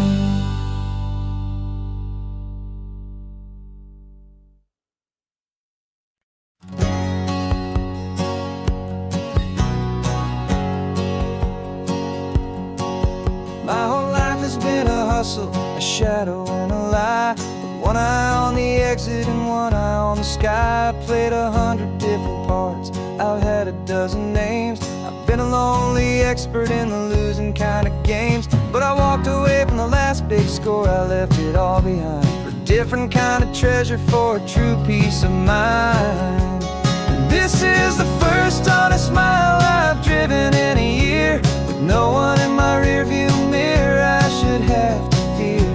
My whole life has been a hustle, a shadow and a lie, with one eye on the exit and one eye on the sky. I played 100 different parts, I've had a dozen names. I've been a lonely expert in the losing kind of games, But I walked away from the last big score, I left it all behind for a different kind of treasure, for a true peace of mind. And this is the first honest mile I've driven in a year, with no one in my rearview mirror I should have to fear.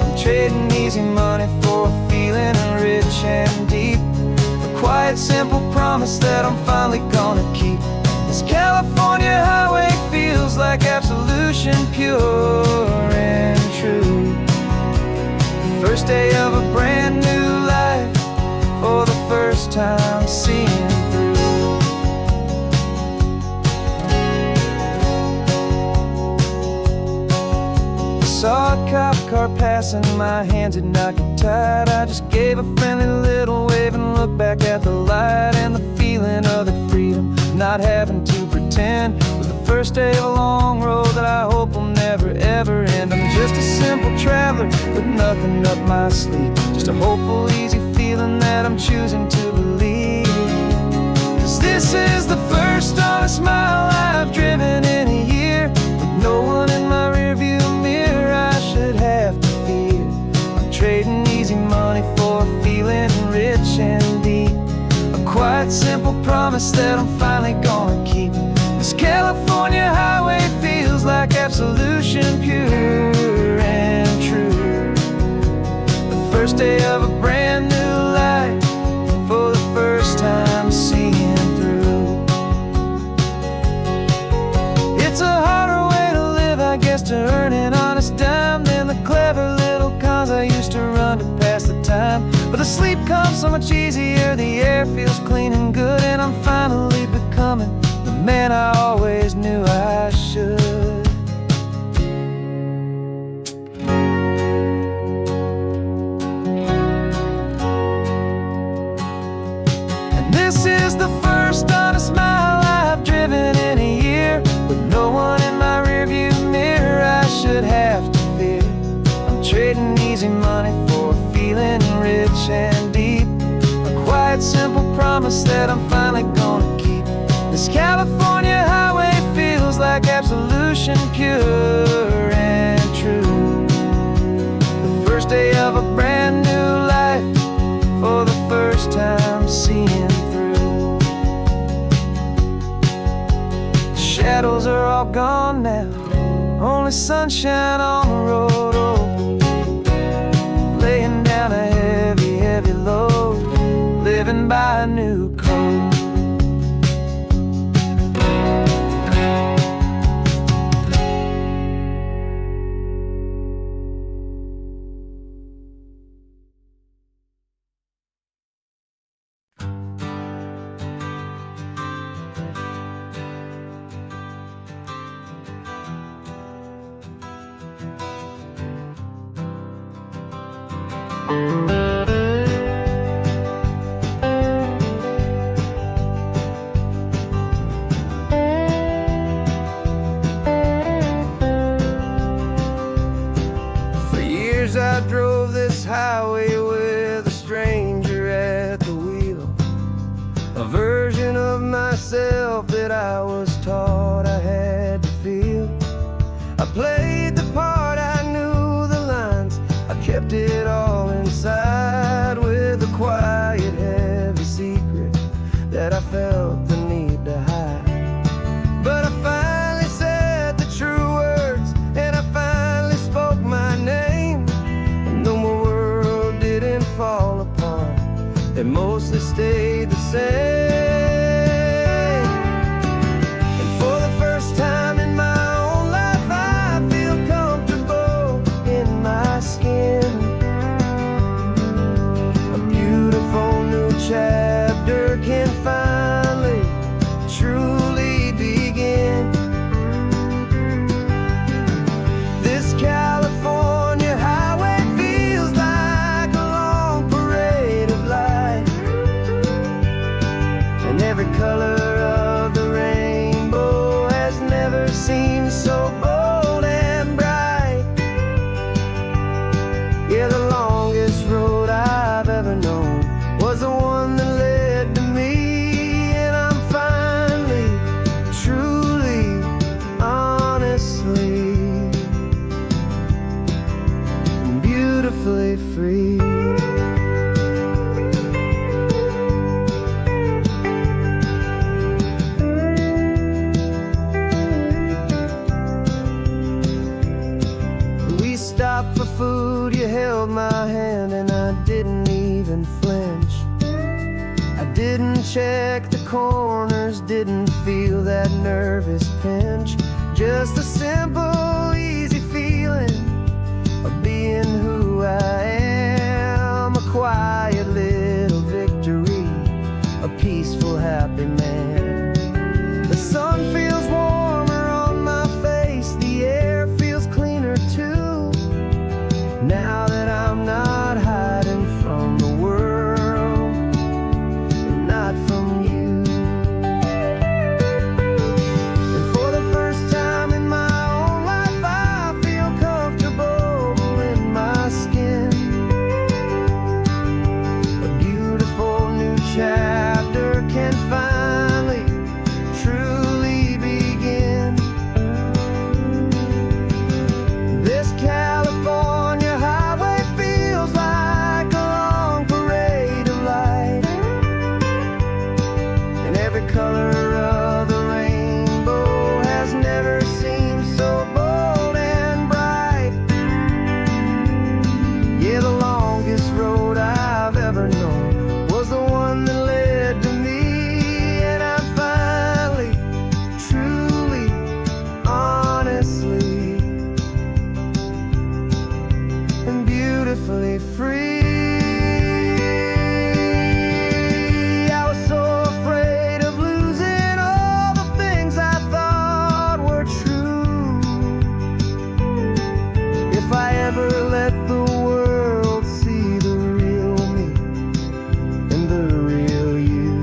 I'm trading easy money for a feeling rich and deep, a quiet, simple promise that I'm finally gonna keep. This California highway feels like absolution, pure and true. The first day of a brand new life, for the first time seeing through. Saw a cop car passing, my hands had not got tied. I just gave a friendly little wave and looked back at the light, and the feeling of the freedom, not having to pretend, was the first day of a long road that I hope will never ever end. I'm just a simple traveler with nothing up my sleeve, just a hopeful, easy feeling that I'm choosing to believe. 'Cause this is the first honest mile I've driven in a year, with no one in my rearview mirror I should have to fear. I'm trading easy money for a feeling rich and deep, a quiet, simple promise that I'm finally gonna keep. This California highway feels like absolution, pure and true. The first day of a brand new life, for the first time seeing through. It's a harder way to live, I guess, to earn an honest dime than the clever little cons I used to run to pass the time. But the sleep comes so much easier, the air feels clean and good, and I'm finally becoming the man I always knew I should. And this is the first honest mile I've driven in a year, with no one in my rearview mirror I should have to fear. I'm trading easy money for a feeling rich and deep, a quiet, simple promise that I'm finally gonna keep. This California highway feels like absolution, pure and true. The first day of a brand new life, for the first time seeing through. The shadows are all gone now, only sunshine on the road. Oh, laying down a heavy, heavy load, living by a new code. For years I drove this highway with a stranger at the wheel, a version of myself that I was taught I had to feel. I played the part, I knew the lines, I kept it all inside, with a quiet, heavy secret that I felt the need to hide. But I finally said the true words, and I finally spoke my name, and though my world didn't fall apart, it mostly stayed the same. And for the first time in my own life, I feel comfortable in my skin. A beautiful new chapter can finally truly begin. This California highway feels like a long parade of light, and every color of the rainbow has never seemed so bold and bright. Yeah, the longest road I've ever known was the one that led to me, and I'm finally, truly, honestly held my hand and I didn't even flinch. I didn't check the corners, didn't feel that nervous pinch. Just a simple, easy feeling of being who I am. A quiet little victory, a peaceful, happy man. The sun feels warmer on my face, the air feels cleaner too. Now that I'm not hiding from the world, and not from you. And for the first time in my own life, I feel comfortable in my skin. A beautiful new chapter can finally, truly begin. This California highway feels like a long parade of light, and every color of the rainbow has never seemed so bold and bright. Yeah, the longest road I've ever known was the one that led to me, and I'm finally, truly, honestly, and beautifully free. I was so afraid of losing all the things I thought were true. If I ever let the world see the real me and the real you.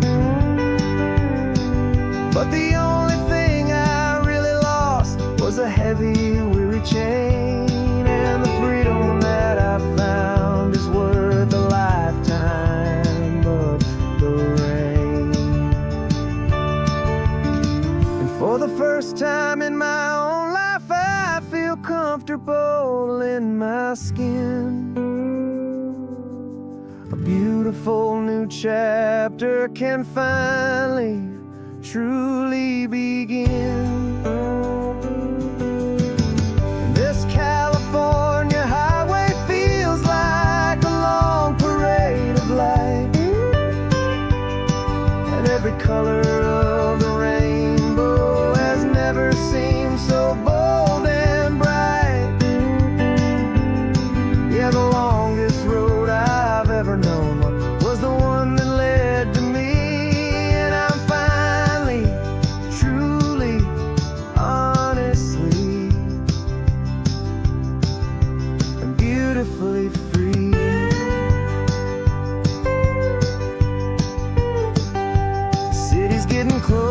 But the only thing I really lost was a heavy, weary chain, and the freedom that I found is worth a lifetime of the rain. And for the first time in my own life, I feel comfortable in my skin. A beautiful new chapter can finally, truly begin. This California highway feels like a long parade of light, and every color of the rainbow has never seemed so bold and bright. Yeah, the longest road I've ever known was the one that led to me, and I'm finally, truly, honestly, and beautifully free. The city's getting closer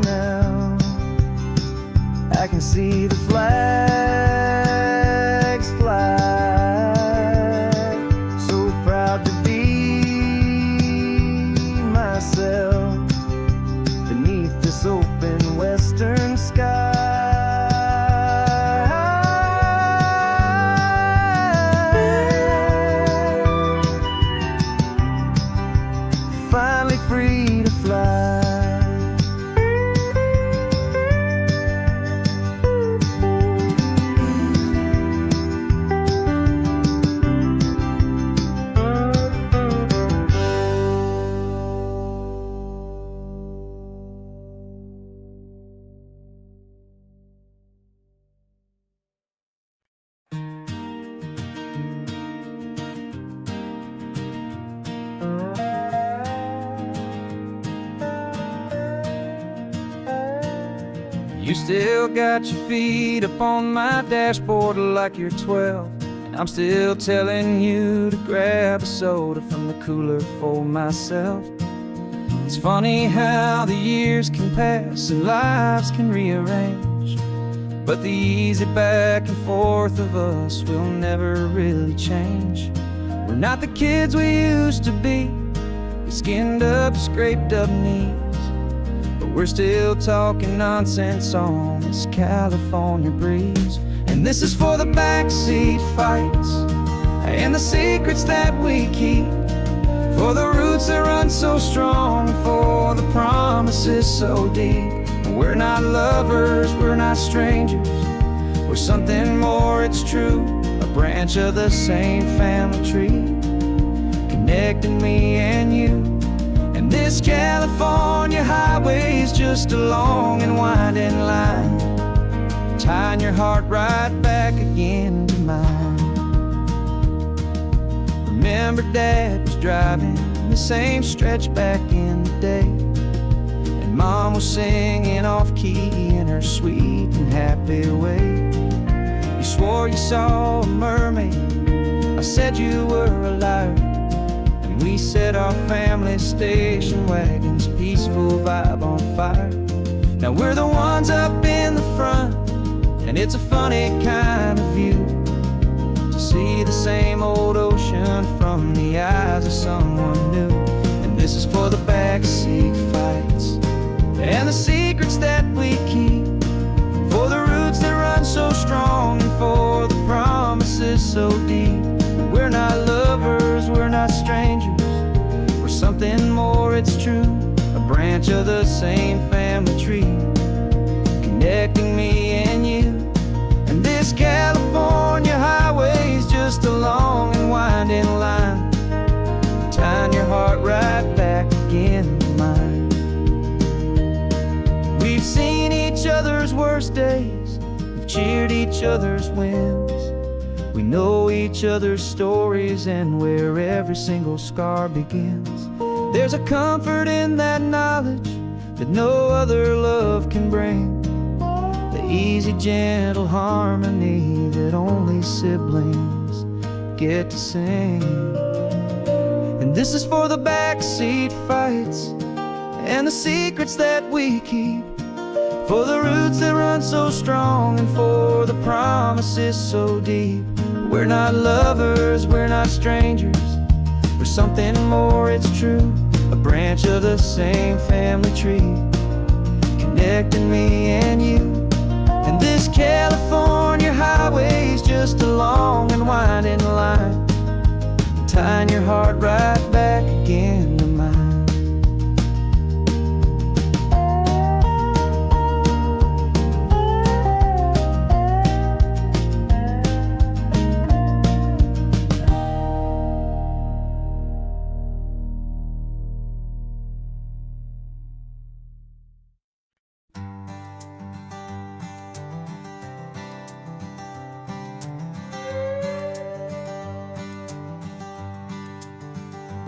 now. I can see the flags fly. So proud to be myself beneath this open western sky. Finally free to fly. You still got your feet up on my dashboard like you're 12, and I'm still telling you to grab a soda from the cooler for myself. It's funny how the years can pass and lives can rearrange, but the easy back and forth of us will never really change. We're not the kids we used to be, with skinned up, scraped up knees, but we're still talking nonsense on this California breeze. And this is for the backseat fights and the secrets that we keep, for the roots that run so strong, for the promises so deep. We're not lovers, we're not strangers, we're something more, it's true. branch of the same family tree, connecting me and you. And this California highway is just a long and winding line, tying your heart right back again to mine. Remember Dad was driving the same stretch back in the day, and Mom was singing off-key in her sweet and happy way. You swore you saw a mermaid, I said you were a liar, and we set our family station wagon's peaceful vibe on fire. Now we're the ones up in the front, and it's a funny kind of view to see the same old ocean from the eyes of someone new. And this is for the backseat fights and the secrets that we keep, for the roots that run so strong and for the promises so deep. We're not lovers, we're not strangers, we're something more, it's true. A branch of the same family tree, connecting me and you. And this California highway is just a long and winding line, tying your heart right back again to mine. We've seen each other's worst days, we've cheered each other's wins. We know each other's stories and where every single scar begins. There's a comfort in that knowledge that no other love can bring, the easy, gentle harmony that only siblings get to sing. And this is for the backseat fights and the secrets that we keep, for the roots that run so strong and for the promises so deep. We're not lovers, we're not strangers, we're something more, it's true. A branch of the same family tree, connecting me and you. And this California highway is just a long and winding line, tying your heart right back again to mine.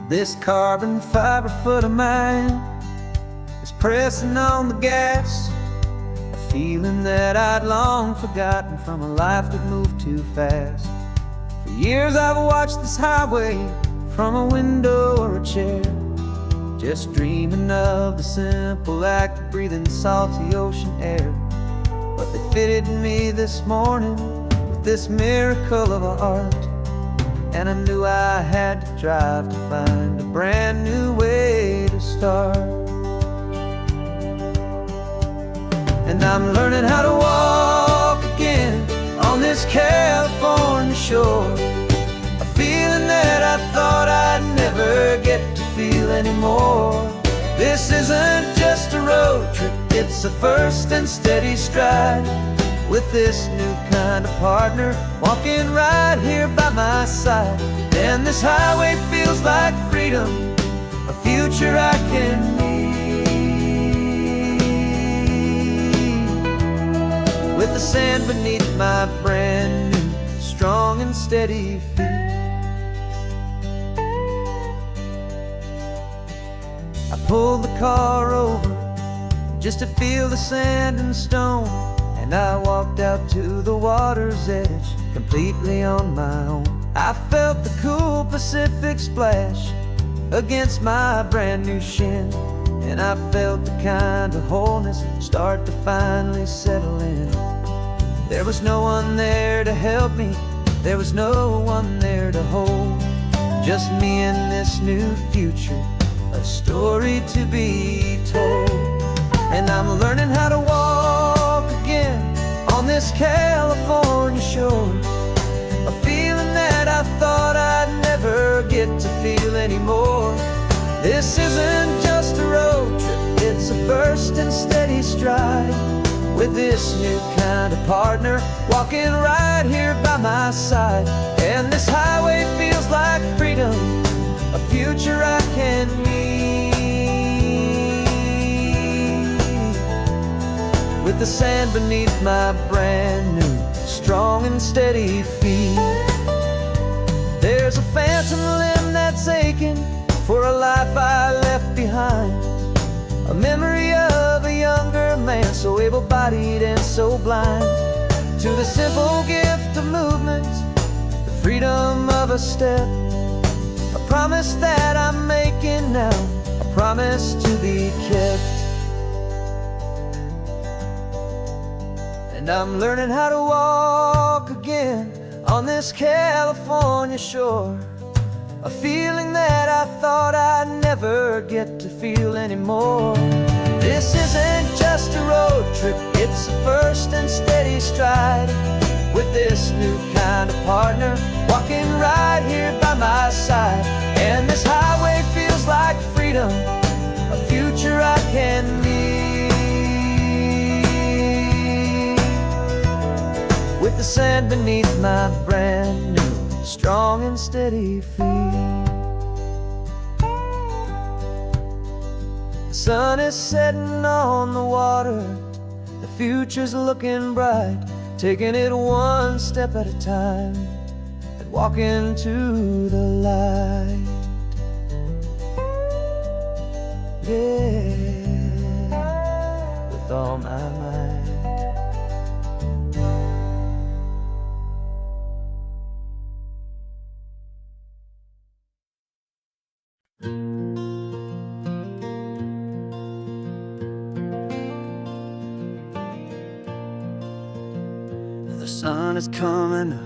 This carbon fiber foot of mine is pressing on the gas, a feeling that I'd long forgotten from a life that moved too fast. For years I've watched this highway from a window or a chair, just dreaming of the simple act of breathing salty ocean air. But they fitted me this morning with this miracle of art, and I knew I had to drive to find a brand new way to start. And I'm learning how to walk again on this California shore, a feeling that I thought I'd never get to feel anymore. This isn't just a road trip, it's a first and steady stride, with this new kind of partner walking right here by my side. And this highway feels like freedom, a future I can need, with the sand beneath my brand new strong and steady feet. I pulled the car over just to feel the sand and stone, and I walked out to the water's edge, completely on my own. I felt the cool Pacific splash against my brand new shin, and I felt the kind of wholeness start to finally settle in. There was no one there to help me, there was no one there to hold, just me and this new future, a story to be told. And I'm learning how to walk again on this California shore, a feeling that I thought I'd never get to feel anymore. This isn't just a road trip, it's a first and steady stride, with this new kind of partner, walking right here by my side. And this highway feels like freedom, a future I can meet, with the sand beneath my brand new, strong and steady feet. There's a phantom limb that's aching for a life I left behind, a memory of a younger man, so able-bodied and so blind, to the simple gift of movement, the freedom of a step, a promise that I'm making now, a promise to be kept. And I'm learning how to walk again on this California shore, a feeling that I thought I'd never get to feel anymore. This isn't just a road trip, it's a first and steady stride, with this new kind of partner, walking right here by my side. And this highway feels like freedom, a future I can meet, with the sand beneath my brand new, strong and steady feet. The sun is setting on the water, the future's looking bright, taking it one step at a time and walking to the light. Yeah, with all my might. The sun is coming up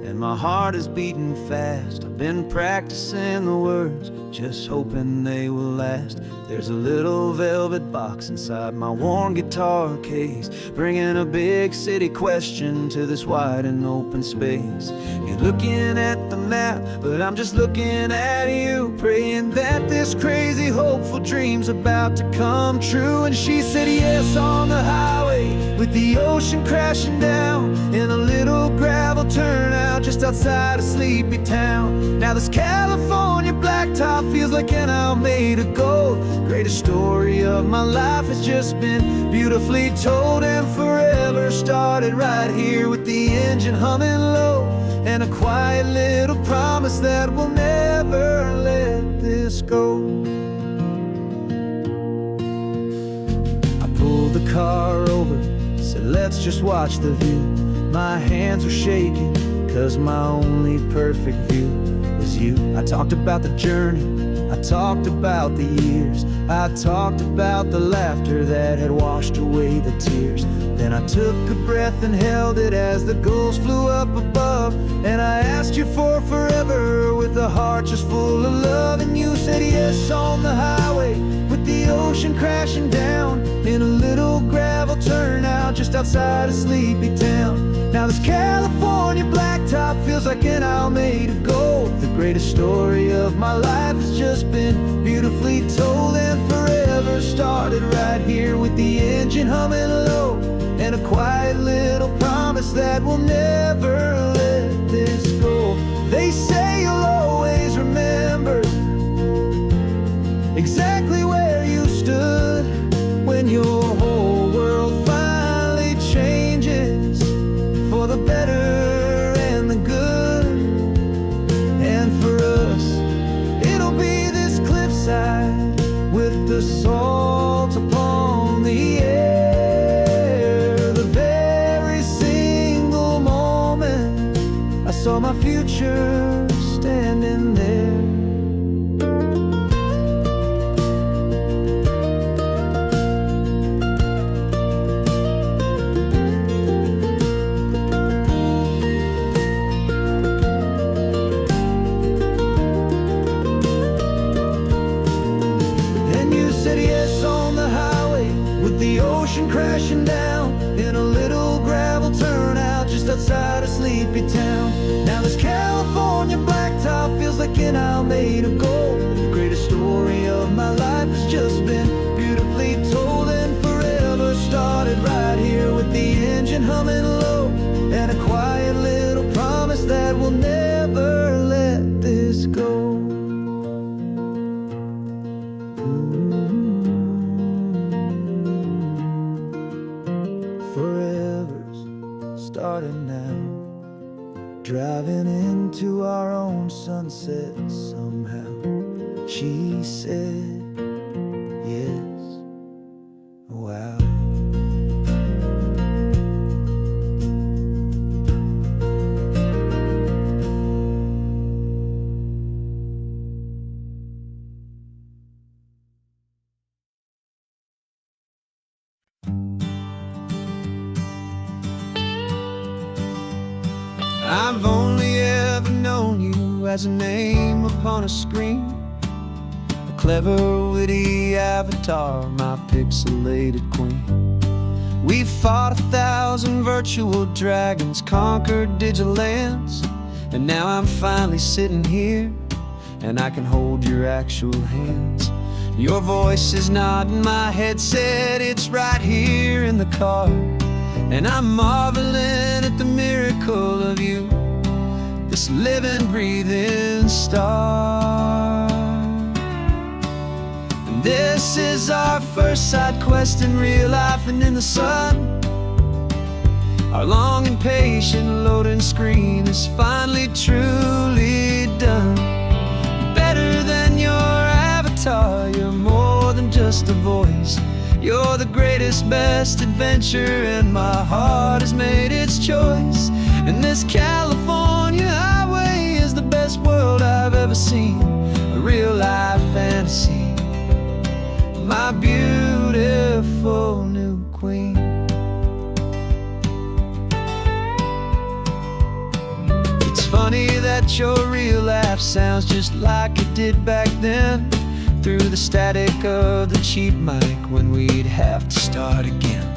and my heart is beating fast. I've been practicing the words, just hoping they will last. There's a little velvet box inside my worn guitar case, bringing a big city question to this wide and open space. You're looking at the map, but I'm just looking at you, praying that this crazy hopeful dream's about to come true. And she said yes on the highway, with the ocean crashing down, in a little gravel turnout just outside of Sleepy Town. Now this California blacktop feels like an owl made of gold. Greatest story of my life has just been beautifully told, and forever started right here with the engine humming low, and a quiet little promise that we'll never let this go. I pulled the car over, said let's just watch the view. My hands were shaking, cause my only perfect view was you. I talked about the journey, I talked about the years, I talked about the laughter that had washed away the tears. Then I took a breath and held it as the gulls flew up above, and I asked you for forever with a heart just full of love. And you said yes on the highway, with the ocean crashing down, in a little gravel turnout just outside of Sleepy Town. Now this California blacktop feels like an owl made of gold. The greatest story of my life has just been beautifully told, and forever started right here with the engine humming low, and a quiet little promise that we'll never let this go. They say you'll always remember exactly where you stood when your whole world finally changes for the better and the good. And for us, it'll be this cliffside with the salt upon the air. The very single moment I saw my future standing there. Crashing down in a little gravel turnout just outside of Sleepy Town. Now this California blacktop feels like an owl made of gold. The greatest story of my life has just been beautifully told, and forever started right here with engine humming low, and a quiet little promise that we'll never let this go. Forever's starting now, driving into our own sunset somehow. She said, yes, wow. I've only ever known you as a name upon a screen, a clever, witty avatar, my pixelated queen. We fought 1,000 virtual dragons, conquered digital lands, and now I'm finally sitting here, and I can hold your actual hands. Your voice is not in my headset, it's right here in the car, and I'm marveling at the miracle of you, this living, breathing star. And this is our first side quest in real life and in the sun. Our long and patient loading screen is finally truly done. Better than your avatar, you're more than just a voice. You're the greatest, best adventure, and my heart has made its choice. And this California highway is the best world I've ever seen, a real life fantasy, my beautiful new queen. It's funny that your real life sounds just like it did back then, through the static of the cheap mic when we'd have to start again,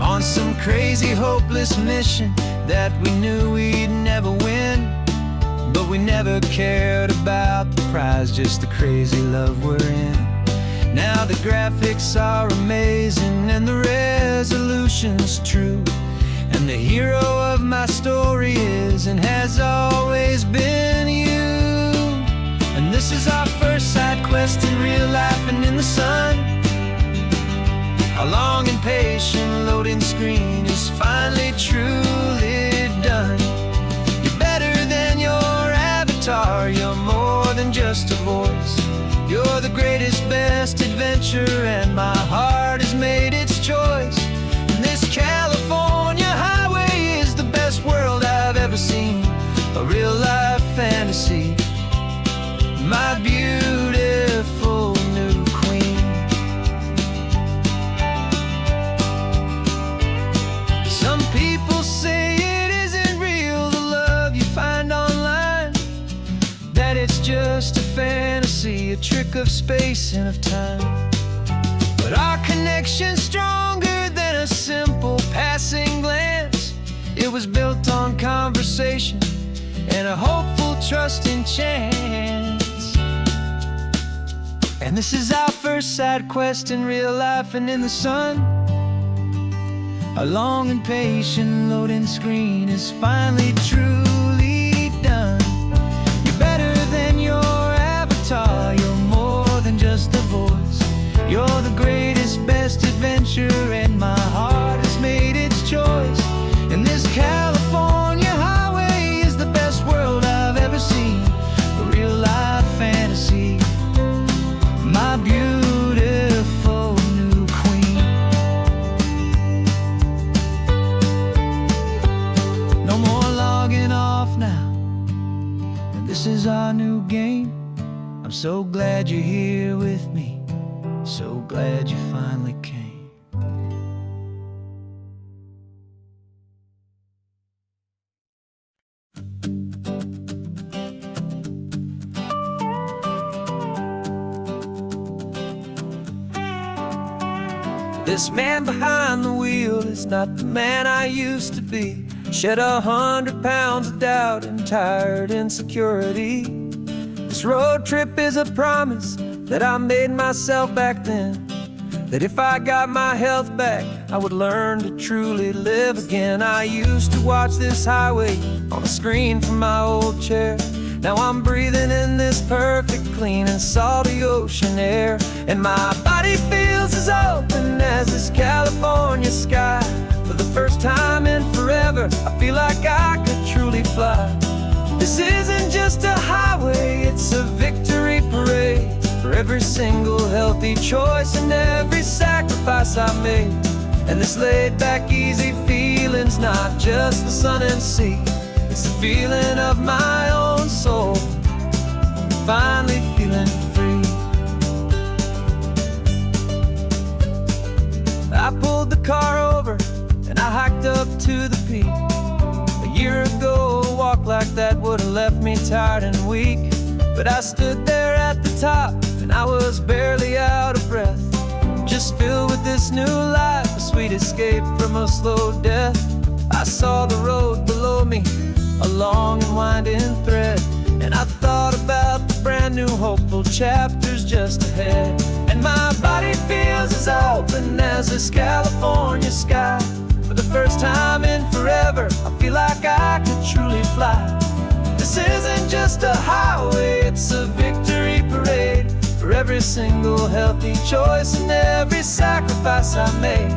on some crazy hopeless mission that we knew we'd never win. But we never cared about the prize, just the crazy love we're in. Now the graphics are amazing and the resolution's true, and the hero of my story is and has always been you. And this is our first side quest in real life and in the sun. Our long and patient loading screen is finally truly done. You're better than your avatar, you're more than just a voice. You're the greatest, best adventure, and my heart has made its choice. And this California highway is the best world I've ever seen, a real life fantasy, my beautiful new queen. Some people say it isn't real, the love you find online, that it's just a fantasy, a trick of space and of time. But our connection's stronger than a simple passing glance. It was built on conversation and a hopeful, trusting chance. And this is our first side quest in real life and in the sun. Our long and patient loading screen is finally truly done. You're better than your avatar, you're more than just a voice. You're the greatest, best adventure, and my heart has made its choice. And this California highway is the best world I've ever seen, a real life fantasy, my beautiful new queen. No more logging off now, and this is our new game. I'm so glad you're here with me, so glad you finally came. This man behind the wheel is not the man I used to be. Shed 100 pounds of doubt and tired insecurity. This road trip is a promise that I made myself back then, that if I got my health back, I would learn to truly live again. I used to watch this highway on a screen from my old chair. Now I'm breathing in this perfect, clean and salty ocean air. And my body feels as open as this California sky. For the first time in forever, I feel like I could truly fly. This isn't just a highway, it's a victory parade. For every single healthy choice and every sacrifice I made. And this laid back easy feeling's not just the sun and sea. It's the feeling of my own soul, finally feeling free. I pulled the car over and I hiked up to the peak. A year ago, a walk like that would have left me tired and weak. But I stood there at the top and I was barely out of breath, just filled with this new life, a sweet escape from a slow death. I saw the road below me, a long and winding thread, and I thought about the brand new hopeful chapters just ahead. And my body feels as open as this California sky. For the first time in forever, I feel like I could truly fly. This isn't just a highway, it's a victory parade. For every single healthy choice and every sacrifice I made.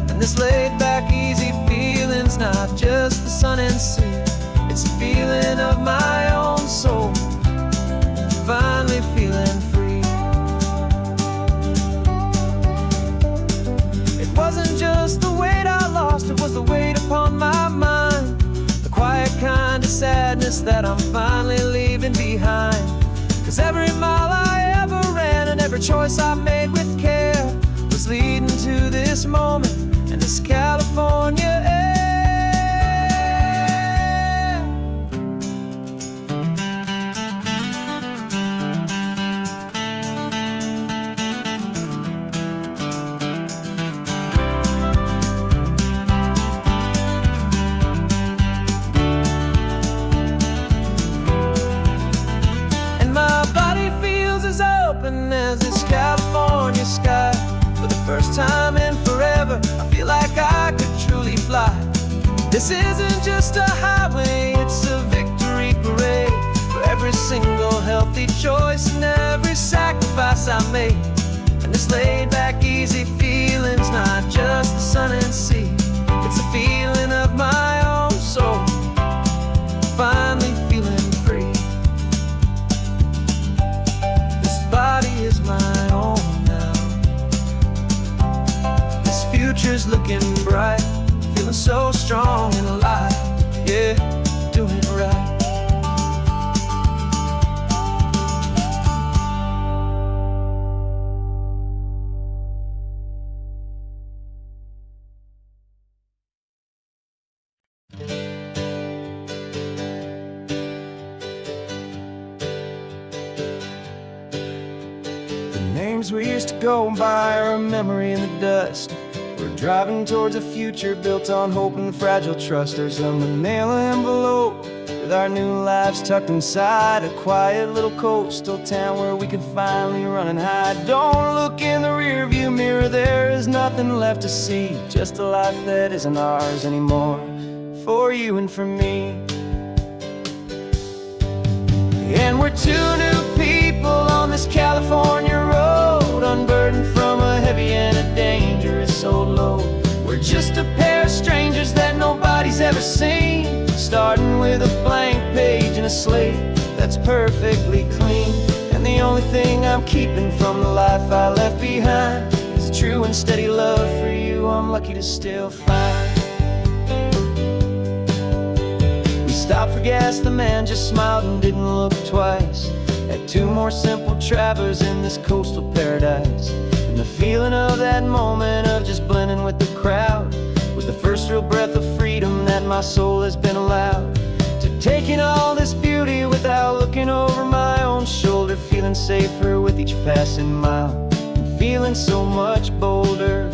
And this laid back easy feeling's not just the sun and sea. It's a feeling of my own soul, finally feeling free. It wasn't just the weight I lost, it was the weight upon my mind. The quiet kind of sadness that I'm finally leaving behind. 'Cause every mile I ever ran and every choice I made with care was leading to this moment and this California air. As this California sky. For the first time in forever, I feel like I could truly fly. This isn't just a highway, it's a victory parade. For every single healthy choice and every sacrifice I made. And this laid back easy feeling's not just the sun and sea. It's a feeling of my own soul, finally feeling free. Body is my own now. This future's looking bright, feeling so strong and alive. Yeah, doing it right. Names we used to go by are a memory in the dust. We're driving towards a future built on hope and fragile trust. There's a manila envelope with our new lives tucked inside, a quiet little coastal town where we can finally run and hide. Don't look in the rearview mirror, there is nothing left to see, just a life that isn't ours anymore, for you and for me. And we're two new people on this California road, unburdened from a heavy and a dangerous old load. We're just a pair of strangers that nobody's ever seen, starting with a blank page and a slate that's perfectly clean. And the only thing I'm keeping from the life I left behind is a true and steady love for you I'm lucky to still find. Stopped for gas, the man just smiled and didn't look twice. Had two more simple travelers in this coastal paradise. And the feeling of that moment of just blending with the crowd was the first real breath of freedom that my soul has been allowed to take in all this beauty without looking over my own shoulder, feeling safer with each passing mile and feeling so much bolder.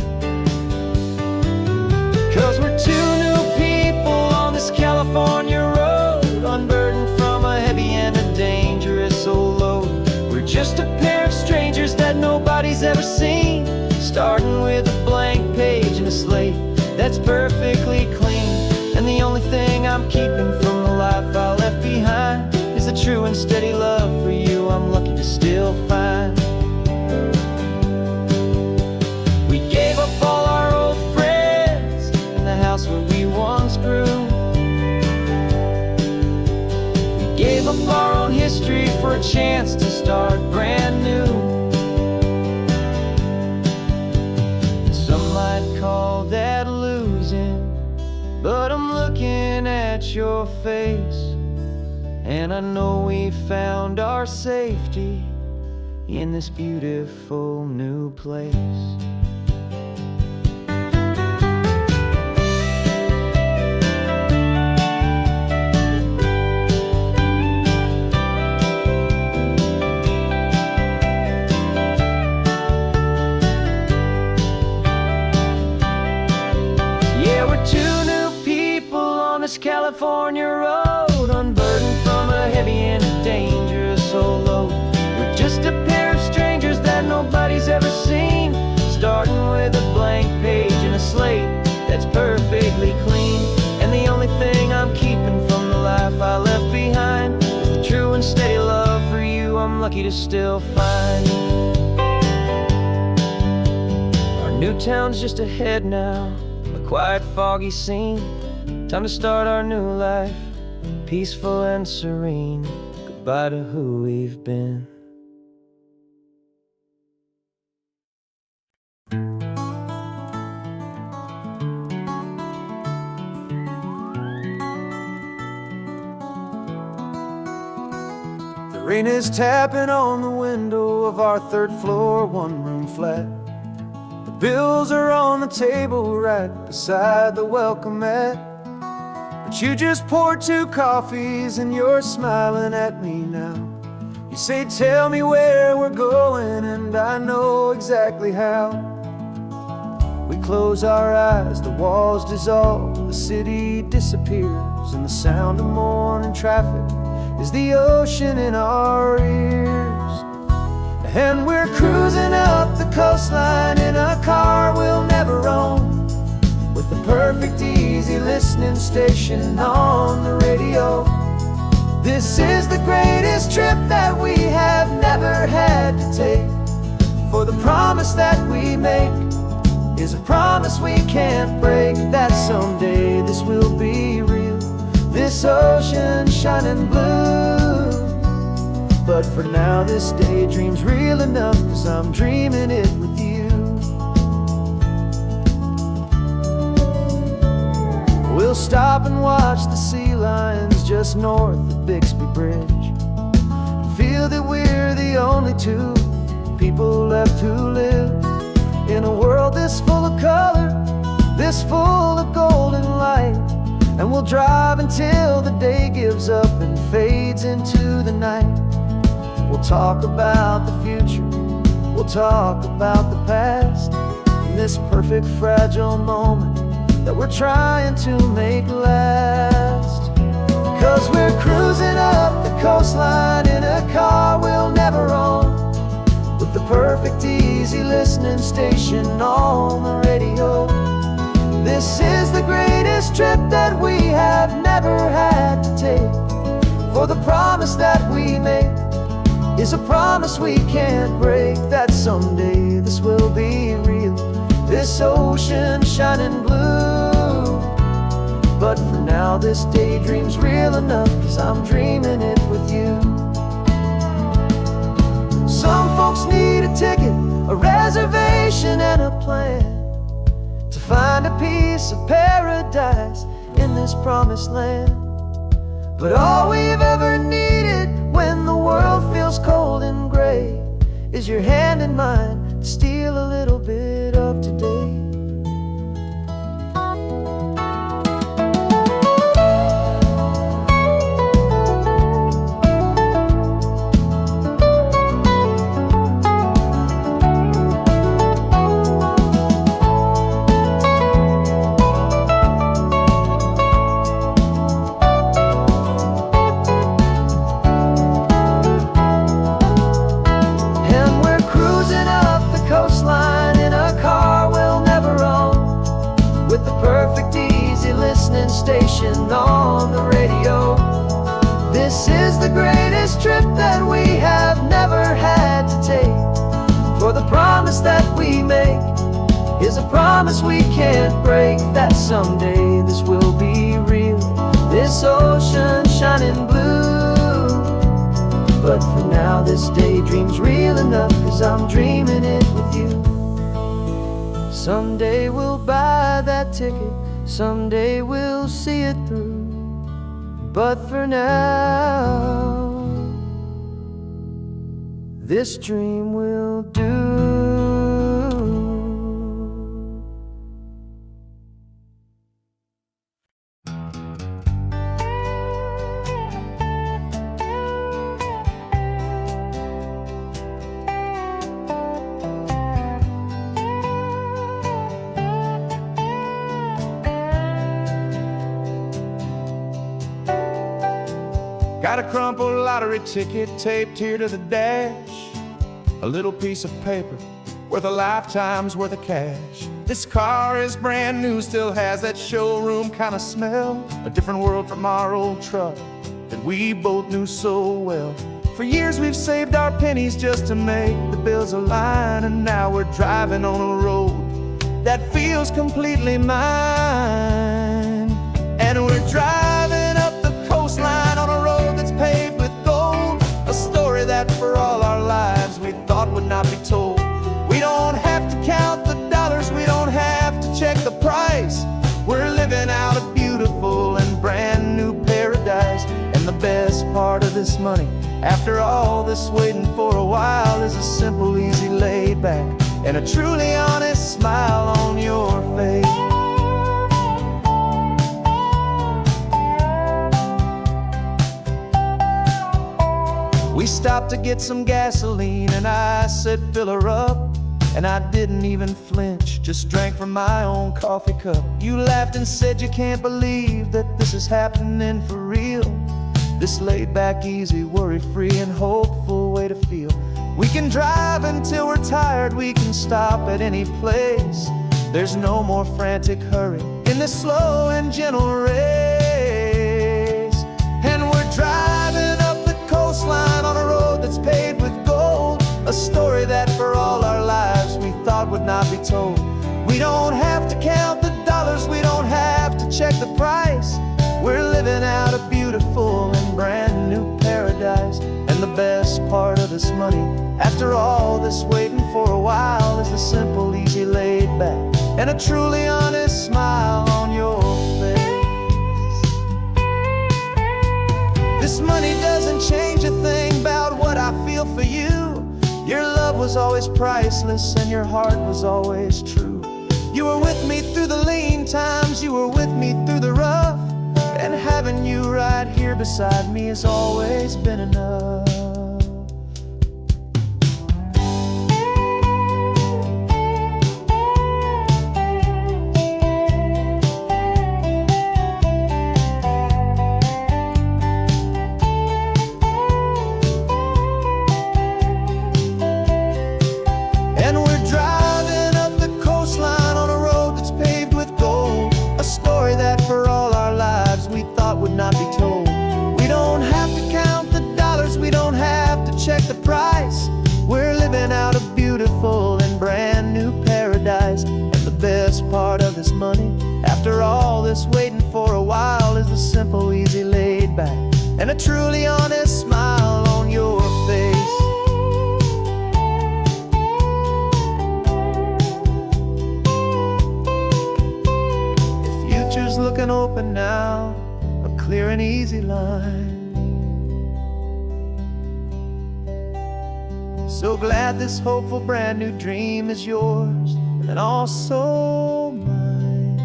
'Cause we're two new people on this California road, unburdened from a heavy and a dangerous old load. We're just a pair of strangers that nobody's ever seen. Starting with a blank page and a slate that's perfectly clean. And the only thing I'm keeping from the life I left behind is the true and steady love for you I'm lucky to still find. We gave up all our old friends and the house where we once grew. We gave up our own history for a chance to start brand new. Some might call that losing, but I'm looking at your face, and I know we found our safety in this beautiful new place. Yeah, we're two new people on this California road, unburdened from a heavy and a dangerous old load. We're just a pair of strangers that nobody's ever seen, starting with a blank page and a slate that's perfectly clean. And the only thing I'm keeping from the life I left behind is the true and steady love for you I'm lucky to still find. Our new town's just ahead now, a quiet, foggy scene. Time to start our new life, peaceful and serene. Goodbye to who we've been. The rain is tapping on the window of our third floor, one-room flat. The bills are on the table right beside the welcome mat. But you just poured 2 coffees and you're smiling at me now. You say, tell me where we're going, and I know exactly how. We close our eyes, the walls dissolve, the city disappears, and the sound of morning traffic is the ocean in our ears. And we're cruising up the coastline in a car we'll never own, with the perfect easy listening station on the radio. This is the greatest trip that we have never had to take, for the promise that we make is a promise we can't break, that someday this will be real, this ocean shining blue. But for now this daydream's real enough, 'cause I'm dreaming it with you. We'll stop and watch the sea lions just north of Bixby Bridge, and feel that we're the only 2 people left who live in a world this full of color, this full of golden light. And we'll drive until the day gives up and fades into the night. We'll talk about the future, we'll talk about the past, in this perfect fragile moment that we're trying to make last. 'Cause we're cruising up the coastline in a car we'll never own, with the perfect easy listening station on the radio. This is the greatest trip that we have never had to take, for the promise that we make is a promise we can't break, that someday this will be real, this ocean shining blue. But for now this daydream's real enough, 'cause I'm dreaming it with you. Some folks need a ticket, a reservation and a plan to find a piece of paradise in this promised land. But all we've ever needed when the world feels cold and gray is your hand in mine to steal a little bit of today. station on the radio. This is the greatest trip that we have never had to take. For the promise that we make is a promise we can't break, that someday this will be real, this ocean shining blue. But for now this daydream's real enough, 'cause I'm dreaming it with you. Someday we'll buy that ticket, someday we'll see it through. But for now, this dream will do. Got a crumpled lottery ticket taped here to the dash, a little piece of paper worth a lifetime's worth of cash. This car is brand new, still has that showroom kind of smell, a different world from our old truck that we both knew so well. For years we've saved our pennies just to make the bills align, and now we're driving on a road that feels completely mine. And we're driving up the coastline on a road that's paved with gold, a story that for all our lives we thought would not be told. We don't have to count the dollars, we don't have to check the price. We're living out a beautiful and brand new paradise. And the best part of this money, after all this waiting for a while, is a simple, easy, laid back, and a truly honest smile on your face. We stopped to get some gasoline, and I said fill her up, and I didn't even flinch, just drank from my own coffee cup. You laughed and said you can't believe that this is happening for real, this laid back, easy, worry-free and hopeful way to feel. We can drive until we're tired, we can stop at any place. There's no more frantic hurry in this slow and gentle race. And we're driving up the coastline on a road that's paved with gold, a story that for all our lives we thought would not be told. We don't have to count the dollars, we don't have to check the price. We're living out a beautiful and brand new paradise. And the best part of this money, after all this waiting for a while, is the simple, easy, laid back, and a truly honest smile on your face. This money doesn't change a thing about what I feel for you. Your love was always priceless and your heart was always true. You were with me through the lean times, you were with me through the rough, and having you right here beside me has always been enough. And we're driving up the coastline on a road that's paved with gold, a story that for all our lives we thought would not be told. We don't have to count the dollars, we don't have to check the price. We're living out a beautiful and brand new paradise. And the best part of this money, after all this waiting for a while, is the simple, easy, laid back, and a truly honest smile on your face. Future's looking open now, a clear and easy line. So glad this hopeful brand new dream is yours, and also mine.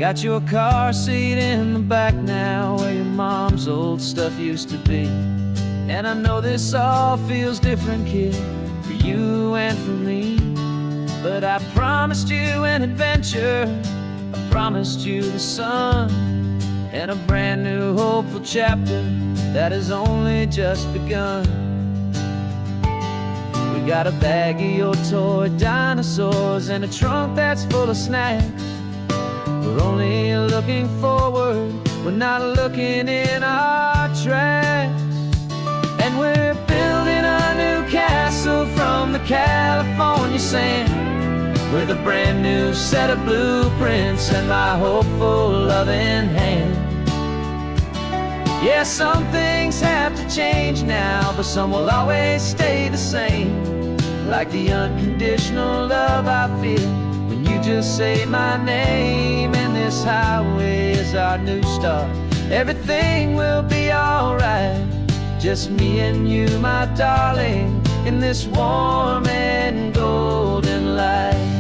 Got your car seat in the back now, where your mom's old stuff used to be. And I know this all feels different, kid, for you and for me. But I promised you an adventure, I promised you the sun, and a brand new hopeful chapter that has only just begun. We got a bag of your toy dinosaurs and a trunk that's full of snacks. We're only looking forward, we're not looking in our tracks. And we're building a new castle from the California sand, with a brand new set of blueprints and my hopeful loving hand. Yeah, some things have to change now, but some will always stay the same. Like the unconditional love I feel when you just say my name. And this highway is our new start, everything will be alright. Just me and you, my darling, in this warm and golden light.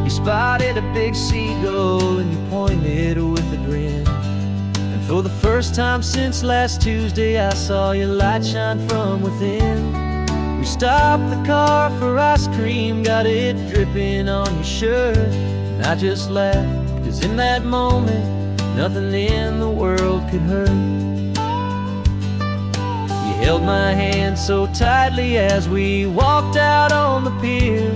You spotted a big seagull and you pointed with a grin. And for the first time since last Tuesday, I saw your light shine from within. We stopped the car for ice cream, got it dripping on your shirt. And I just laughed, 'cause in that moment, nothing in the world could hurt. You held my hand so tightly as we walked out on the pier,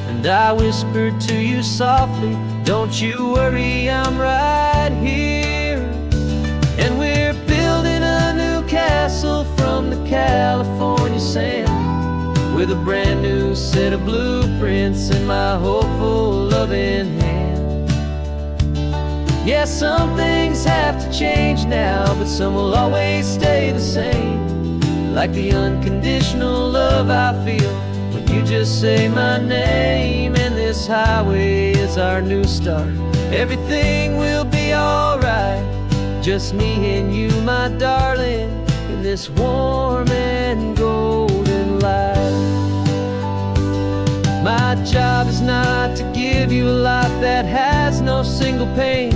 and I whispered to you softly, don't you worry, I'm right here. And we're building a new castle from the California sand, with a brand new set of blueprints in my hopeful loving hand. Yeah, some things have to change now, but some will always stay the same. Like the unconditional love I feel when you just say my name. And this highway is our new start, everything will be alright. Just me and you, my darling, in this warm and golden light. My job is not to give you a life that has no single pain,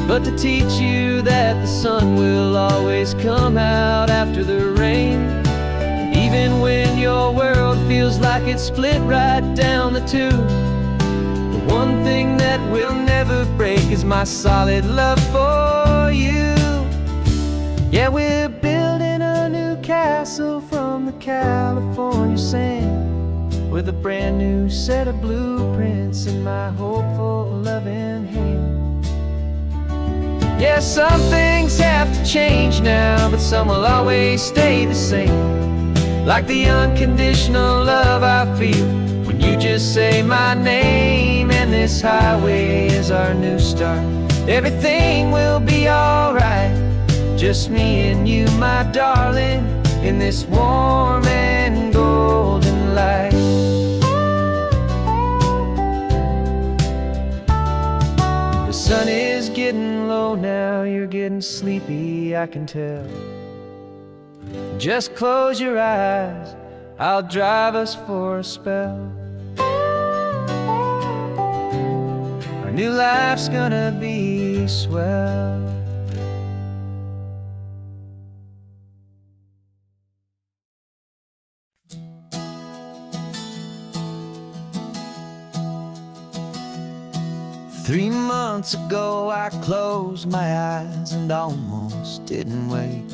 but to teach you that the sun will always come out after the rain. Even when your world feels like it's split right down the two, the one thing that will never break is my solid love for you. Yeah, we're building a new castle from the California sand, with a brand new set of blueprints in my hopeful loving hand. Yeah, some things have to change now, but some will always stay the same. Like the unconditional love I feel when you just say my name. And this highway is our new start, everything will be alright. Just me and you, my darling, in this warm and golden light. The sun is getting low now, you're getting sleepy, I can tell. Just close your eyes, I'll drive us for a spell. Our new life's gonna be swell. Three months ago I closed my eyes and almost didn't wake.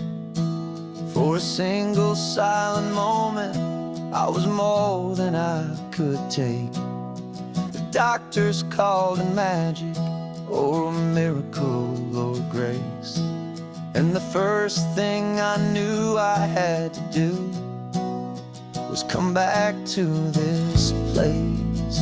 For a single silent moment, I was more than I could take. The doctors called it magic, or a miracle, or grace. And the first thing I knew I had to do was come back to this place,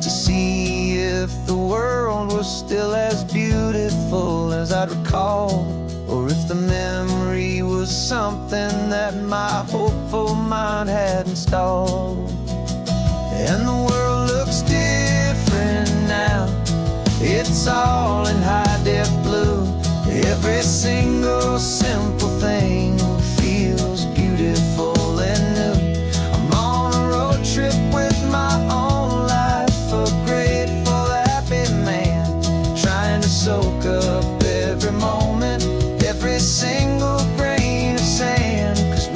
to see if the world was still as beautiful as I'd recall, or if the memory was something that my hopeful mind had installed. And the world looks different now, it's all in high-def blue. Every single simple thing feels beautiful and new. I'm on a road trip with my own life, a grateful, happy man, trying to soak up every moment, every single grain of sand. 'Cause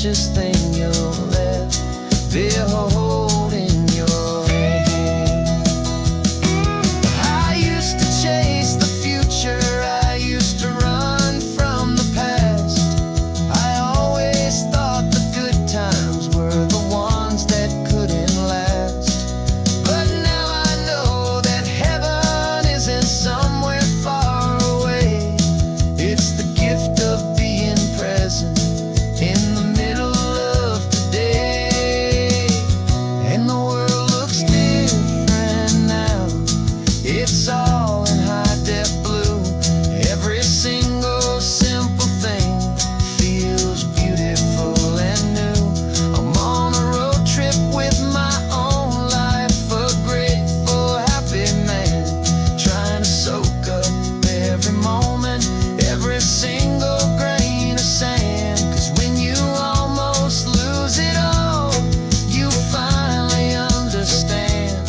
precious thing you'll ever hold in your hand. I used to chase the future, I used to run from the past. I always thought the good times were the ones that couldn't last. But now I know that heaven isn't somewhere far away. It's the gift of being present in the middle of today. And the world looks different now. It's all in high-def blue. Every single simple thing feels beautiful and new. I'm on a road trip with my own life, a grateful, happy man, trying to soak up every moment, every single grain of sand. 'Cause when you almost lose it all, you finally understand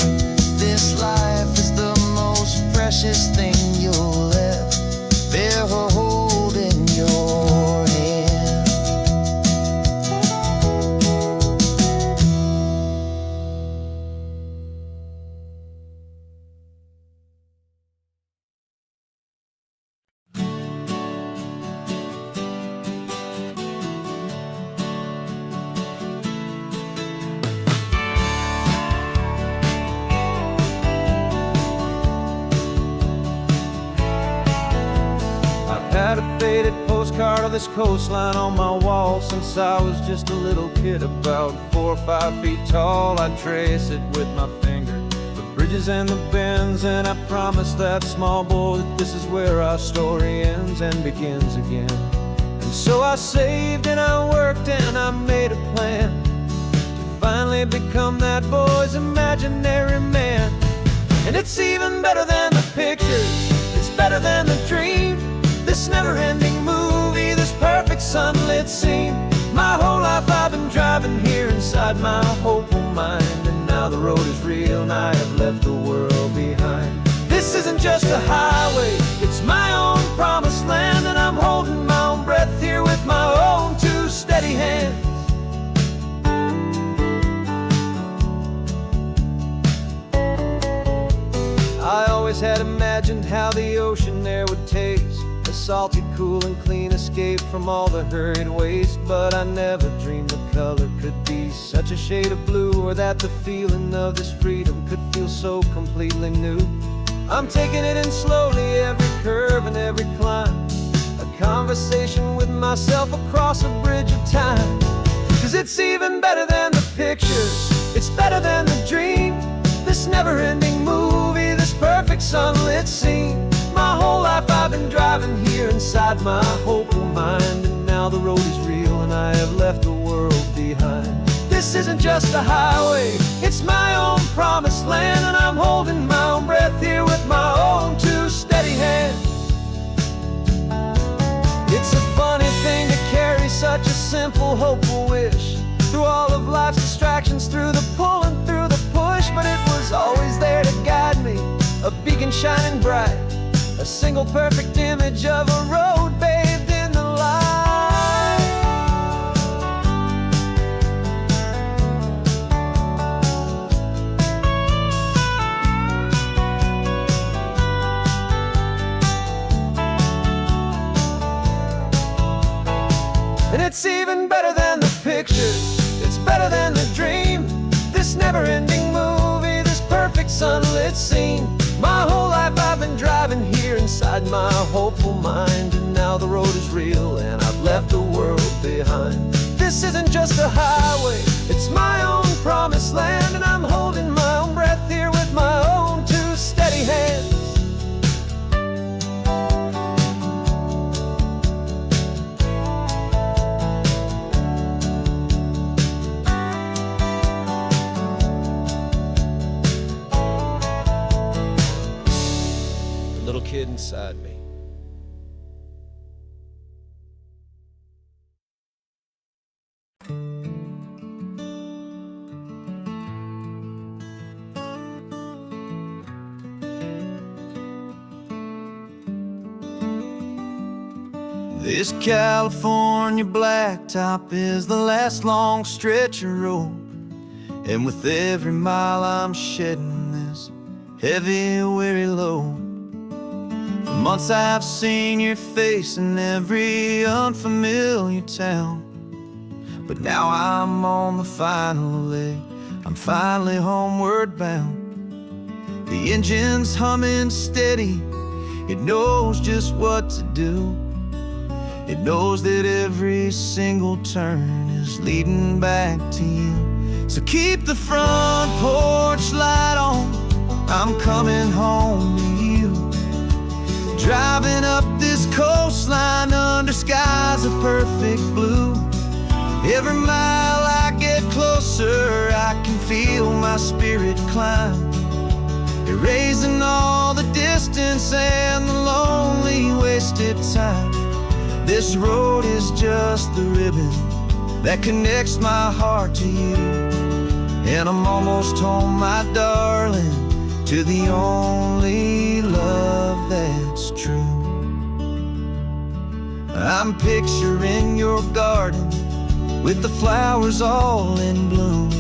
this life is the most precious thing you'll ever hold in your hand. I've had a faded postcard of this coastline on my wall since I was just a little kid, about 4 or 5 feet tall. I trace it with my finger, the bridges and the bends, and I promise that small boy that this is where our story ends and begins again. And so I saved and I worked and I made a plan to finally become that boy's imaginary man. And it's even better than the pictures, it's better than the dream. This never-ending movie, this perfect sunlit scene. My whole life I've been driving here inside my hopeful mind, and now the road is real and I have left the world behind. This isn't just a highway, it's my own promised land, and I'm holding my own breath here with my own 2 steady hands. I always had imagined how the ocean there would taste, a salty, cool and clean escape from all the hurried waste. But I never dreamed the color could be such a shade of blue, or that the feeling of this freedom could feel so completely new. I'm taking it in slowly, every curve and every climb, a conversation with myself across a bridge of time. 'Cause it's even better than the pictures, it's better than the dream. This never-ending movie, this perfect sunlit scene. My whole life I've been driving here inside my hopeful mind, and now the road is real and I have left the world behind. This isn't just a highway, it's my own promised land, and I'm holding my own breath here with my own 2 steady hands. It's a funny thing to carry such a simple, hopeful wish through all of life's distractions, through the pull and through the push. But it was always there to guide me, a beacon shining bright, a single perfect image of a road bathed in the light. And it's even better than the pictures, it's better than the dream. This never-ending movie, this perfect sunlit scene. My whole life I've been driving here inside my hopeful mind, and now the road is real and I've left the world behind. This isn't just a highway, it's my own promised land, and I'm holding my own breath here with my own 2 steady hands. Little kid inside me. This California blacktop is the last long stretch of road, and with every mile I'm shedding this heavy, weary load. For months I've seen your face in every unfamiliar town, but now I'm on the final leg, I'm finally homeward bound. The engine's humming steady, it knows just what to do. It knows that every single turn is leading back to you. So keep the front porch light on, I'm coming home to you. Driving up this coastline under skies of perfect blue. Every mile I get closer, I can feel my spirit climb, erasing all the distance and the lonely wasted time. This road is just the ribbon that connects my heart to you, and I'm almost home, my darling, to the only love that's true. I'm picturing your garden with the flowers all in bloom.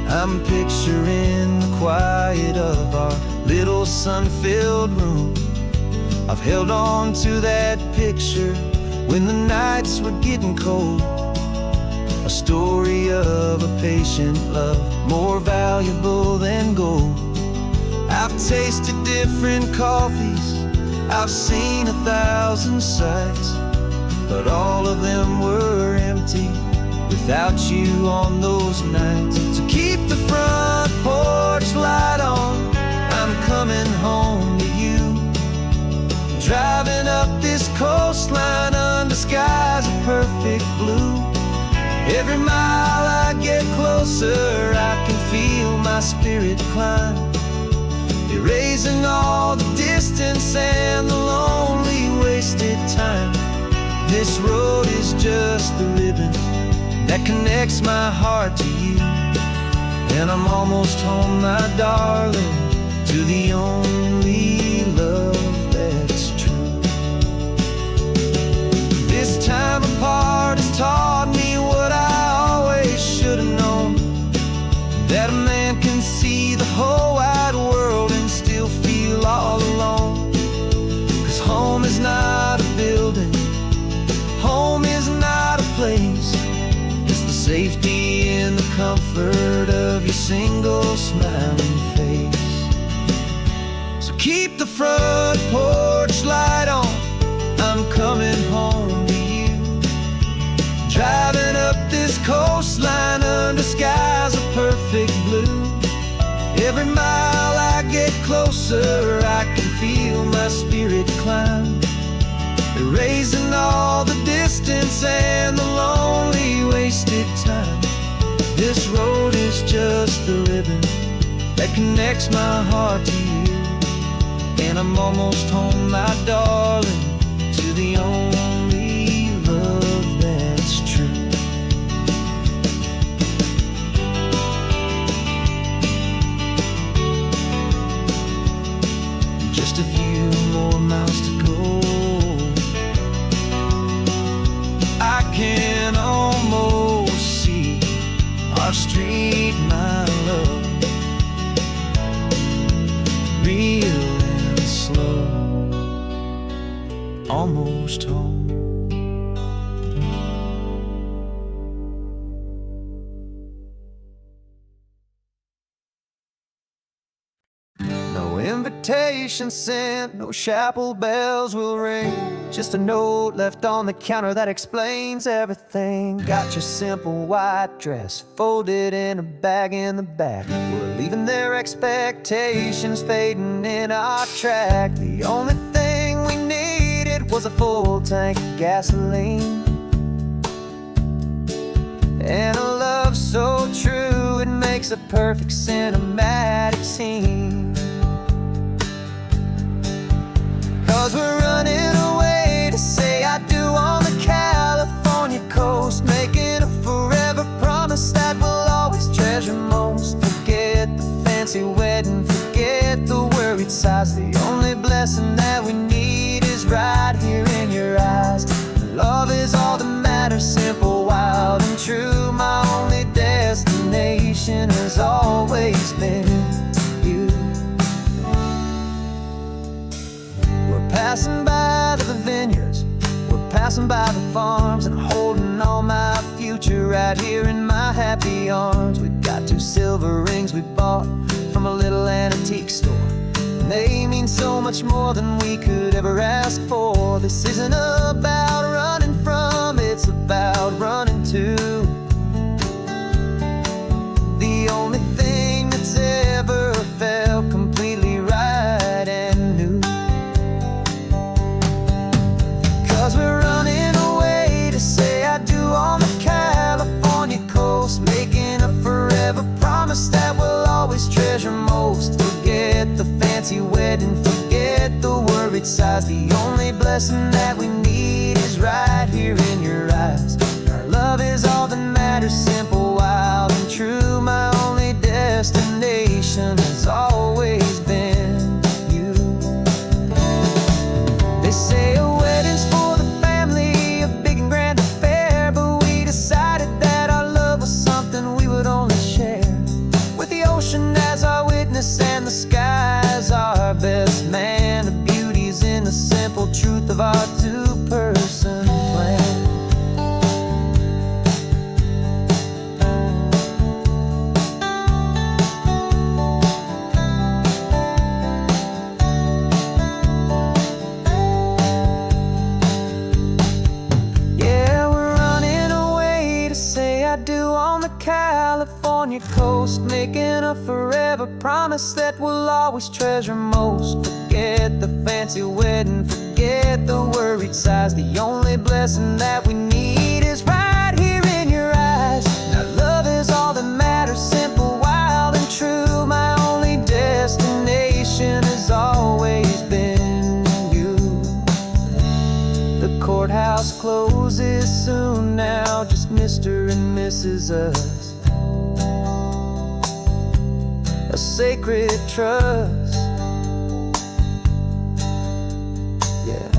I'm picturing the quiet of our little sun-filled room. I've held on to that picture when the nights were getting cold, a story of a patient love more valuable than gold. I've tasted different coffees, I've seen 1,000 sights, but all of them were empty without you on those nights. So keep the front porch light on, I'm coming home to you. Driving up this coastline under skies of perfect blue. Every mile I get closer, I can feel my spirit climb, erasing all the distance and the lonely wasted time. This road is just the ribbon that connects my heart to you, and I'm almost home, my darling, to the only love that's true. This time apart has taught me what I always should have known, that a man can see the whole wide world and still feel all alone. 'Cause home is not a building, home is not a place, it's the safety and the comfort of your single smiling face. So keep the front porch light on, I'm coming home to you. Driving up this coastline under skies of perfect blue. Every mile I get closer, I can feel my spirit climb, erasing all the distance and the lonely wasted time. This road is just the ribbon that connects my heart to you, and I'm almost home, my darling, to the only love that's true. Just a few more miles to go, I can almost see our street, my love, real and slow, almost home. No invitation sent, no chapel bells will ring, just a note left on the counter that explains everything. Got your simple white dress folded in a bag in the back. We're leaving their expectations fading in our track. The only thing we needed was a full tank of gasoline, and a love so true it makes a perfect cinematic scene. 'Cause we're running away to say I do on the California coast, making a forever promise that we'll always treasure most. Forget the fancy wedding, forget the worried sighs. The only blessing that we need is right here in your eyes. We'll always been you. We're passing by the vineyards, we're passing by the farms, and holding on my future right here in my happy arms. We've got 2 silver rings we bought from a little antique store, and they mean so much more than we could ever ask for. This isn't about running from, it's about running to the only thing that's ever felt completely right and new. 'Cause we're running away to say I do on the California coast, making a forever promise that we'll always treasure most. Forget the fancy wedding, forget the worried sighs. The only blessing that we need is right here in your eyes. Our love is all that matters, simple, wild, and true. My only destination has always been you. They say a wedding's for the family, a big and grand affair, but we decided that our love was something we would only share with the ocean as our witness and the sky as our best man. The beauty's in the simple truth of our 2-person plan. Yeah, we're running away to say I do on the California coast, making a forever promise that we'll always treasure most. Forget the fancy wedding, forget the worried sighs. The only blessing that we need is right here in your eyes. Now love is all that matters, simple, wild, and true. My only destination has always been you. The courthouse closes soon now, just Mr. and Mrs. Us, a sacred trust. Yeah,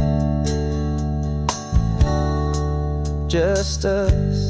just us.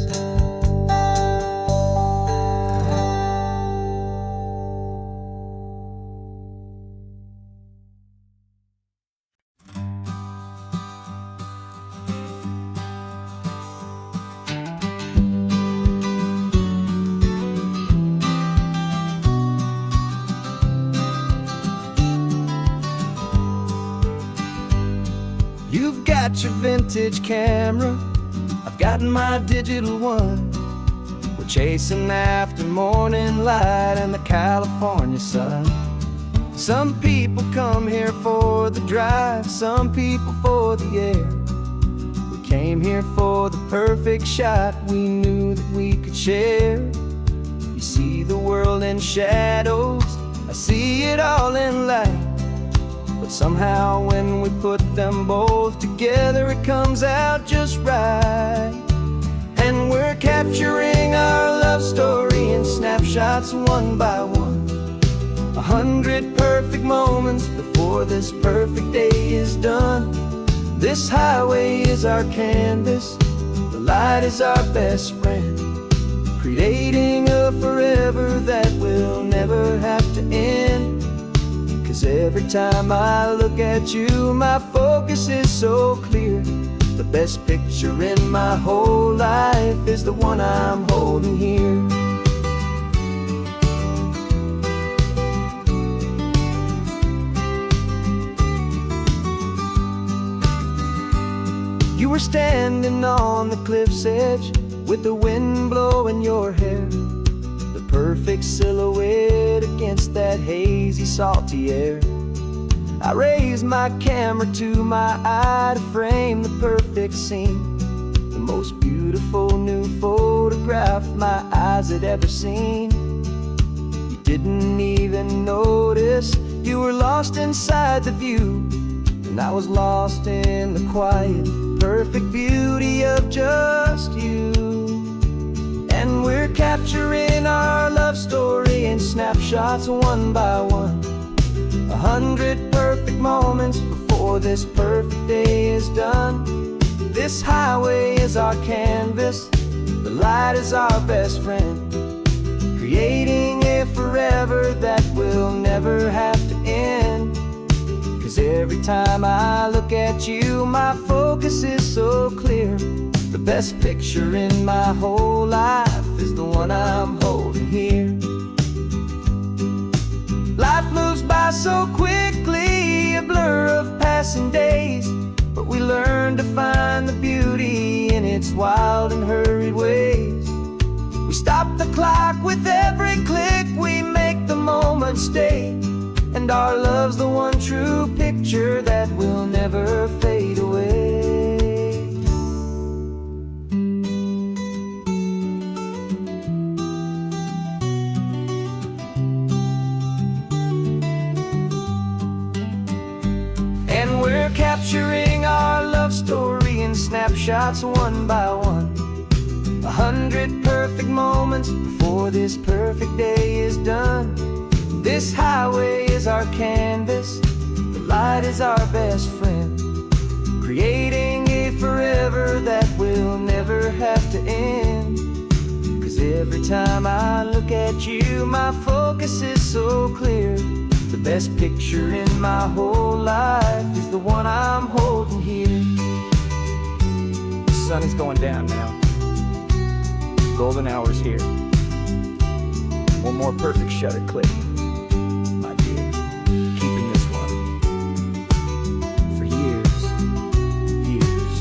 You've got your vintage camera, I've got my digital one. We're chasing after morning light and the California sun. Some people come here for the drive, some people for the air. We came here for the perfect shot we knew that we could share. You see the world in shadows, I see it all in light. But somehow when we put them both together, it comes out just right. And we're capturing our love story in snapshots one by one. 100 perfect moments before this perfect day is done. This highway is our canvas, the light is our best friend, creating a forever that will never have to end. 'Cause every time I look at you, my focus is so clear. The best picture in my whole life is the one I'm holding here. You were standing on the cliff's edge with the wind blowing your hair, the perfect silhouette against that hazy, salty air. I raised my camera to my eye to frame the perfect scene, the most beautiful new photograph my eyes had ever seen. You didn't even notice you were lost inside the view, and I was lost in the quiet, perfect beauty of just you. And we're capturing our love story in snapshots one by one. 100 perfect moments before this perfect day is done. This highway is our canvas, the light is our best friend, creating a a forever that will never have to end. 'Cause every time I look at you, my focus is so clear. The best picture in my whole life is the one I'm holding here. Life moves by so quickly, a blur of passing days, but we learn to find the beauty in its wild and hurried ways. We stop the clock with every click, we make the moment stay, and our love's the one true picture that will never fade away. And we're capturing our love story in snapshots one by one. 100 perfect moments before this perfect day is done. This highway is our canvas, the light is our best friend, creating a forever that will never have to end. 'Cause every time I look at you, my focus is so clear. The best picture in my whole life is the one I'm holding here. The sun is going down now. Golden hour's here. One more perfect shutter click, my dear. Keeping this one for years, years.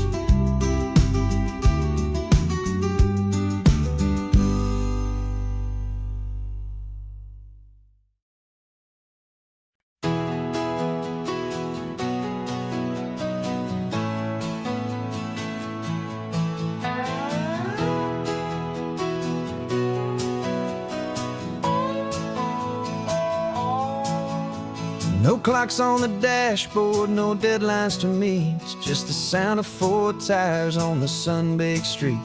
No clocks on the dashboard, no deadlines to meet. It's just the sound of 4 tires on the sun-baked street.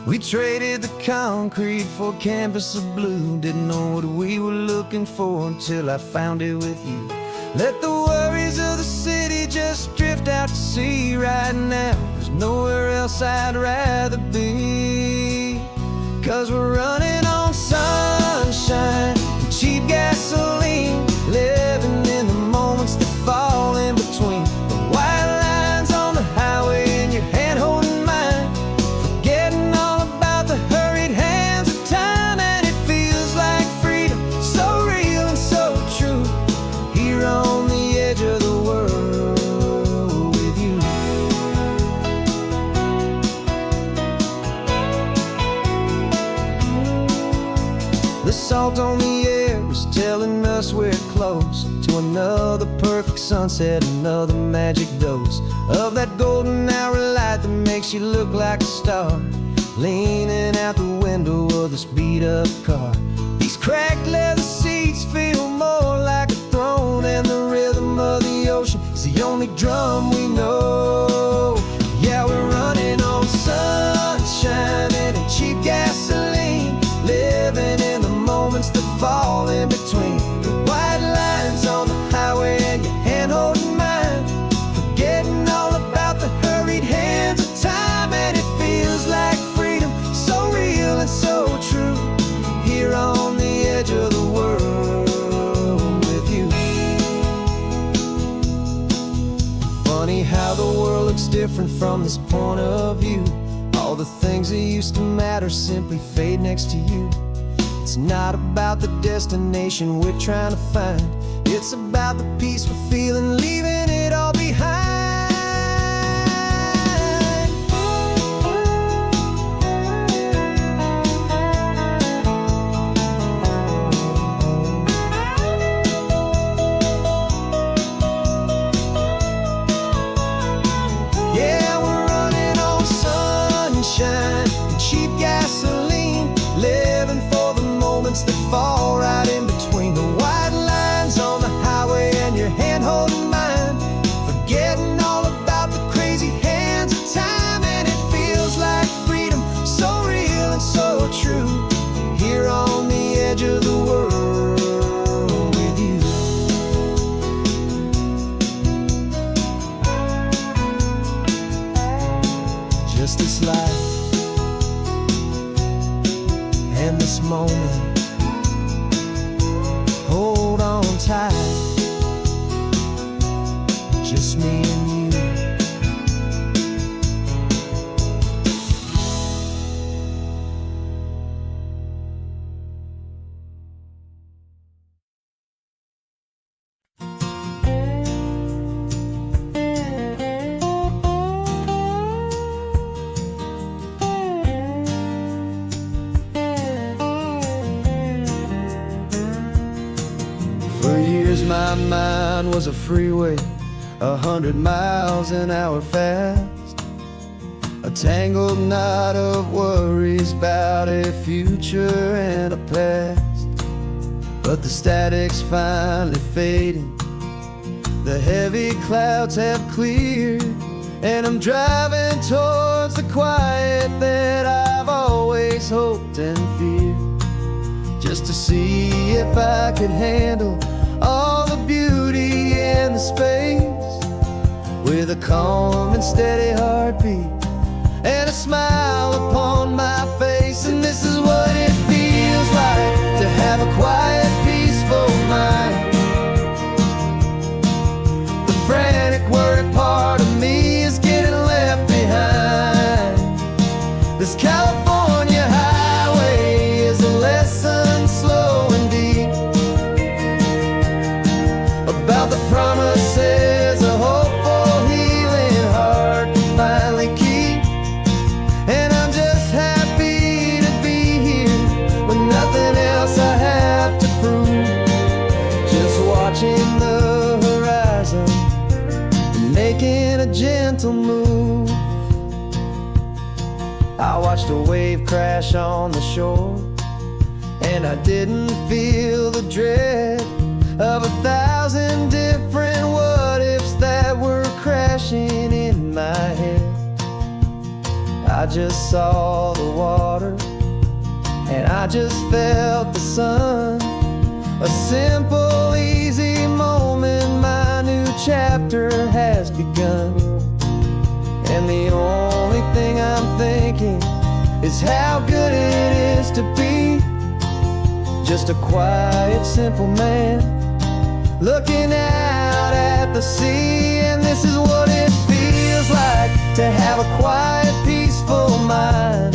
We traded the concrete for a canvas of blue. Didn't know what we were looking for until I found it with you. Let the worries of the city just drift out to sea right now. There's nowhere else I'd rather be. 'Cause we're running on sunshine and cheap gasoline, living in the moments that fall in between. The white lines on the highway and your hand holding mine, forgetting all about the hurried hands of time. And it feels like freedom, so real and so true, here on the edge of the world with you. The salt on the air is telling us we're close to another perfect sunset, another magic dose of that golden hour light that makes you look like a star, leaning out the window of this beat-up car. These cracked leather seats feel more like a throne, and the rhythm of the ocean is the only drum we know. Yeah, we're running on sunshine and a cheap gasoline, living in the moments that fall in between. The white lines on the highway and your hand holding mine, forgetting all about the hurried hands of time. And it feels like freedom, so real and so true, here on the edge of the world with you. Funny how the world looks different from this point of view. All the things that used to matter simply fade next to you. It's not about the destination we're trying to find, it's about the peace we're feeling, leaving it all behind. Yeah, we're running on sunshine and cheap gasoline, living for the moments that fall right in between. The white lines on the highway and your hand holding mine, forgetting all about the crazy hands of time. And it feels like freedom, so real and so true, here on the edge of the world with you. Just this life and this moment, mind was a freeway, 100 miles an hour fast, a tangled knot of worries about a future and a past. But the static's finally fading, the heavy clouds have cleared, and I'm driving towards the quiet that I've always hoped and feared, just to see if I could handle all the beauty and the space, with a calm and steady heartbeat and a smile upon my face. And this is what it feels like to have a quiet, peaceful mind. The frantic, worried part of me is getting left behind. This California highway is a lesson slow and deep about the promises a hopeful, healing heart can finally keep. And I'm just happy to be here with nothing else I have to prove, just watching the horizon and making a gentle move. I watched a wave crash on the shore, and I didn't feel the dread of 1,000 different what-ifs that were crashing in my head. I just saw the water, and I just felt the sun. A simple, easy moment, my new chapter has begun. And the only thing I'm thinking is how good it is to be just a quiet, simple man looking out at the sea. And this is what it feels like to have a quiet, peaceful mind.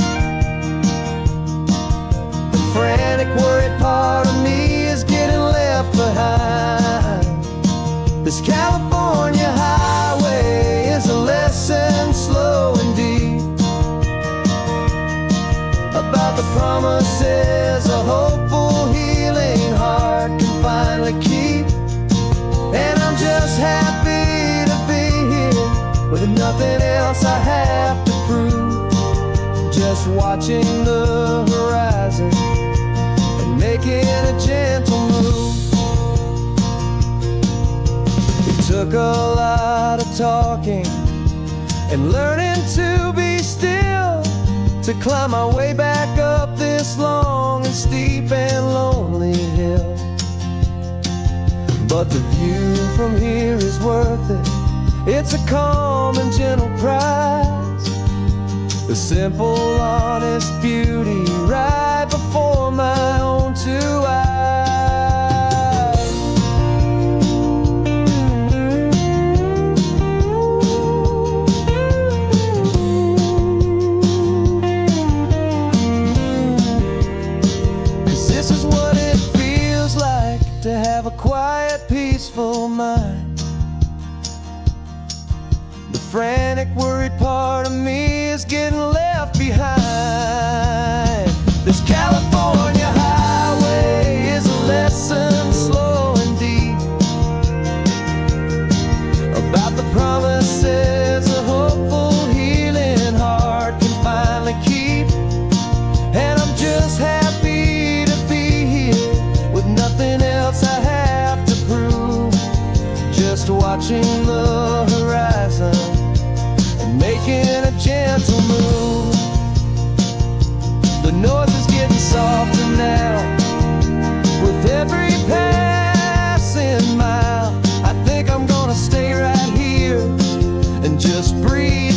The frantic, worried part of me is getting left behind. This California highway is a lesson slow and deep about the promises a hopeful, healing heart can finally keep. And I'm just happy to be here with nothing else I have to prove, just watching the horizon and making a gentle move. It took a lot of talking and learning to be still to climb my way back up this long and steep and lonely hill. But the view from here is worth it. It's a calm and gentle prize, the simple, honest beauty right before my own two eyes. This is what it feels like to have a quiet, peaceful mind. The frantic, worried part of me is getting left behind. This California highway is a lesson slow and deep about the promises a hopeful, healing heart can finally keep. And I'm just happy to be here with nothing else I have to prove, just watching the horizon and making a gentle move. The noise is getting softer now with every passing mile. I think I'm gonna stay right here and just breathe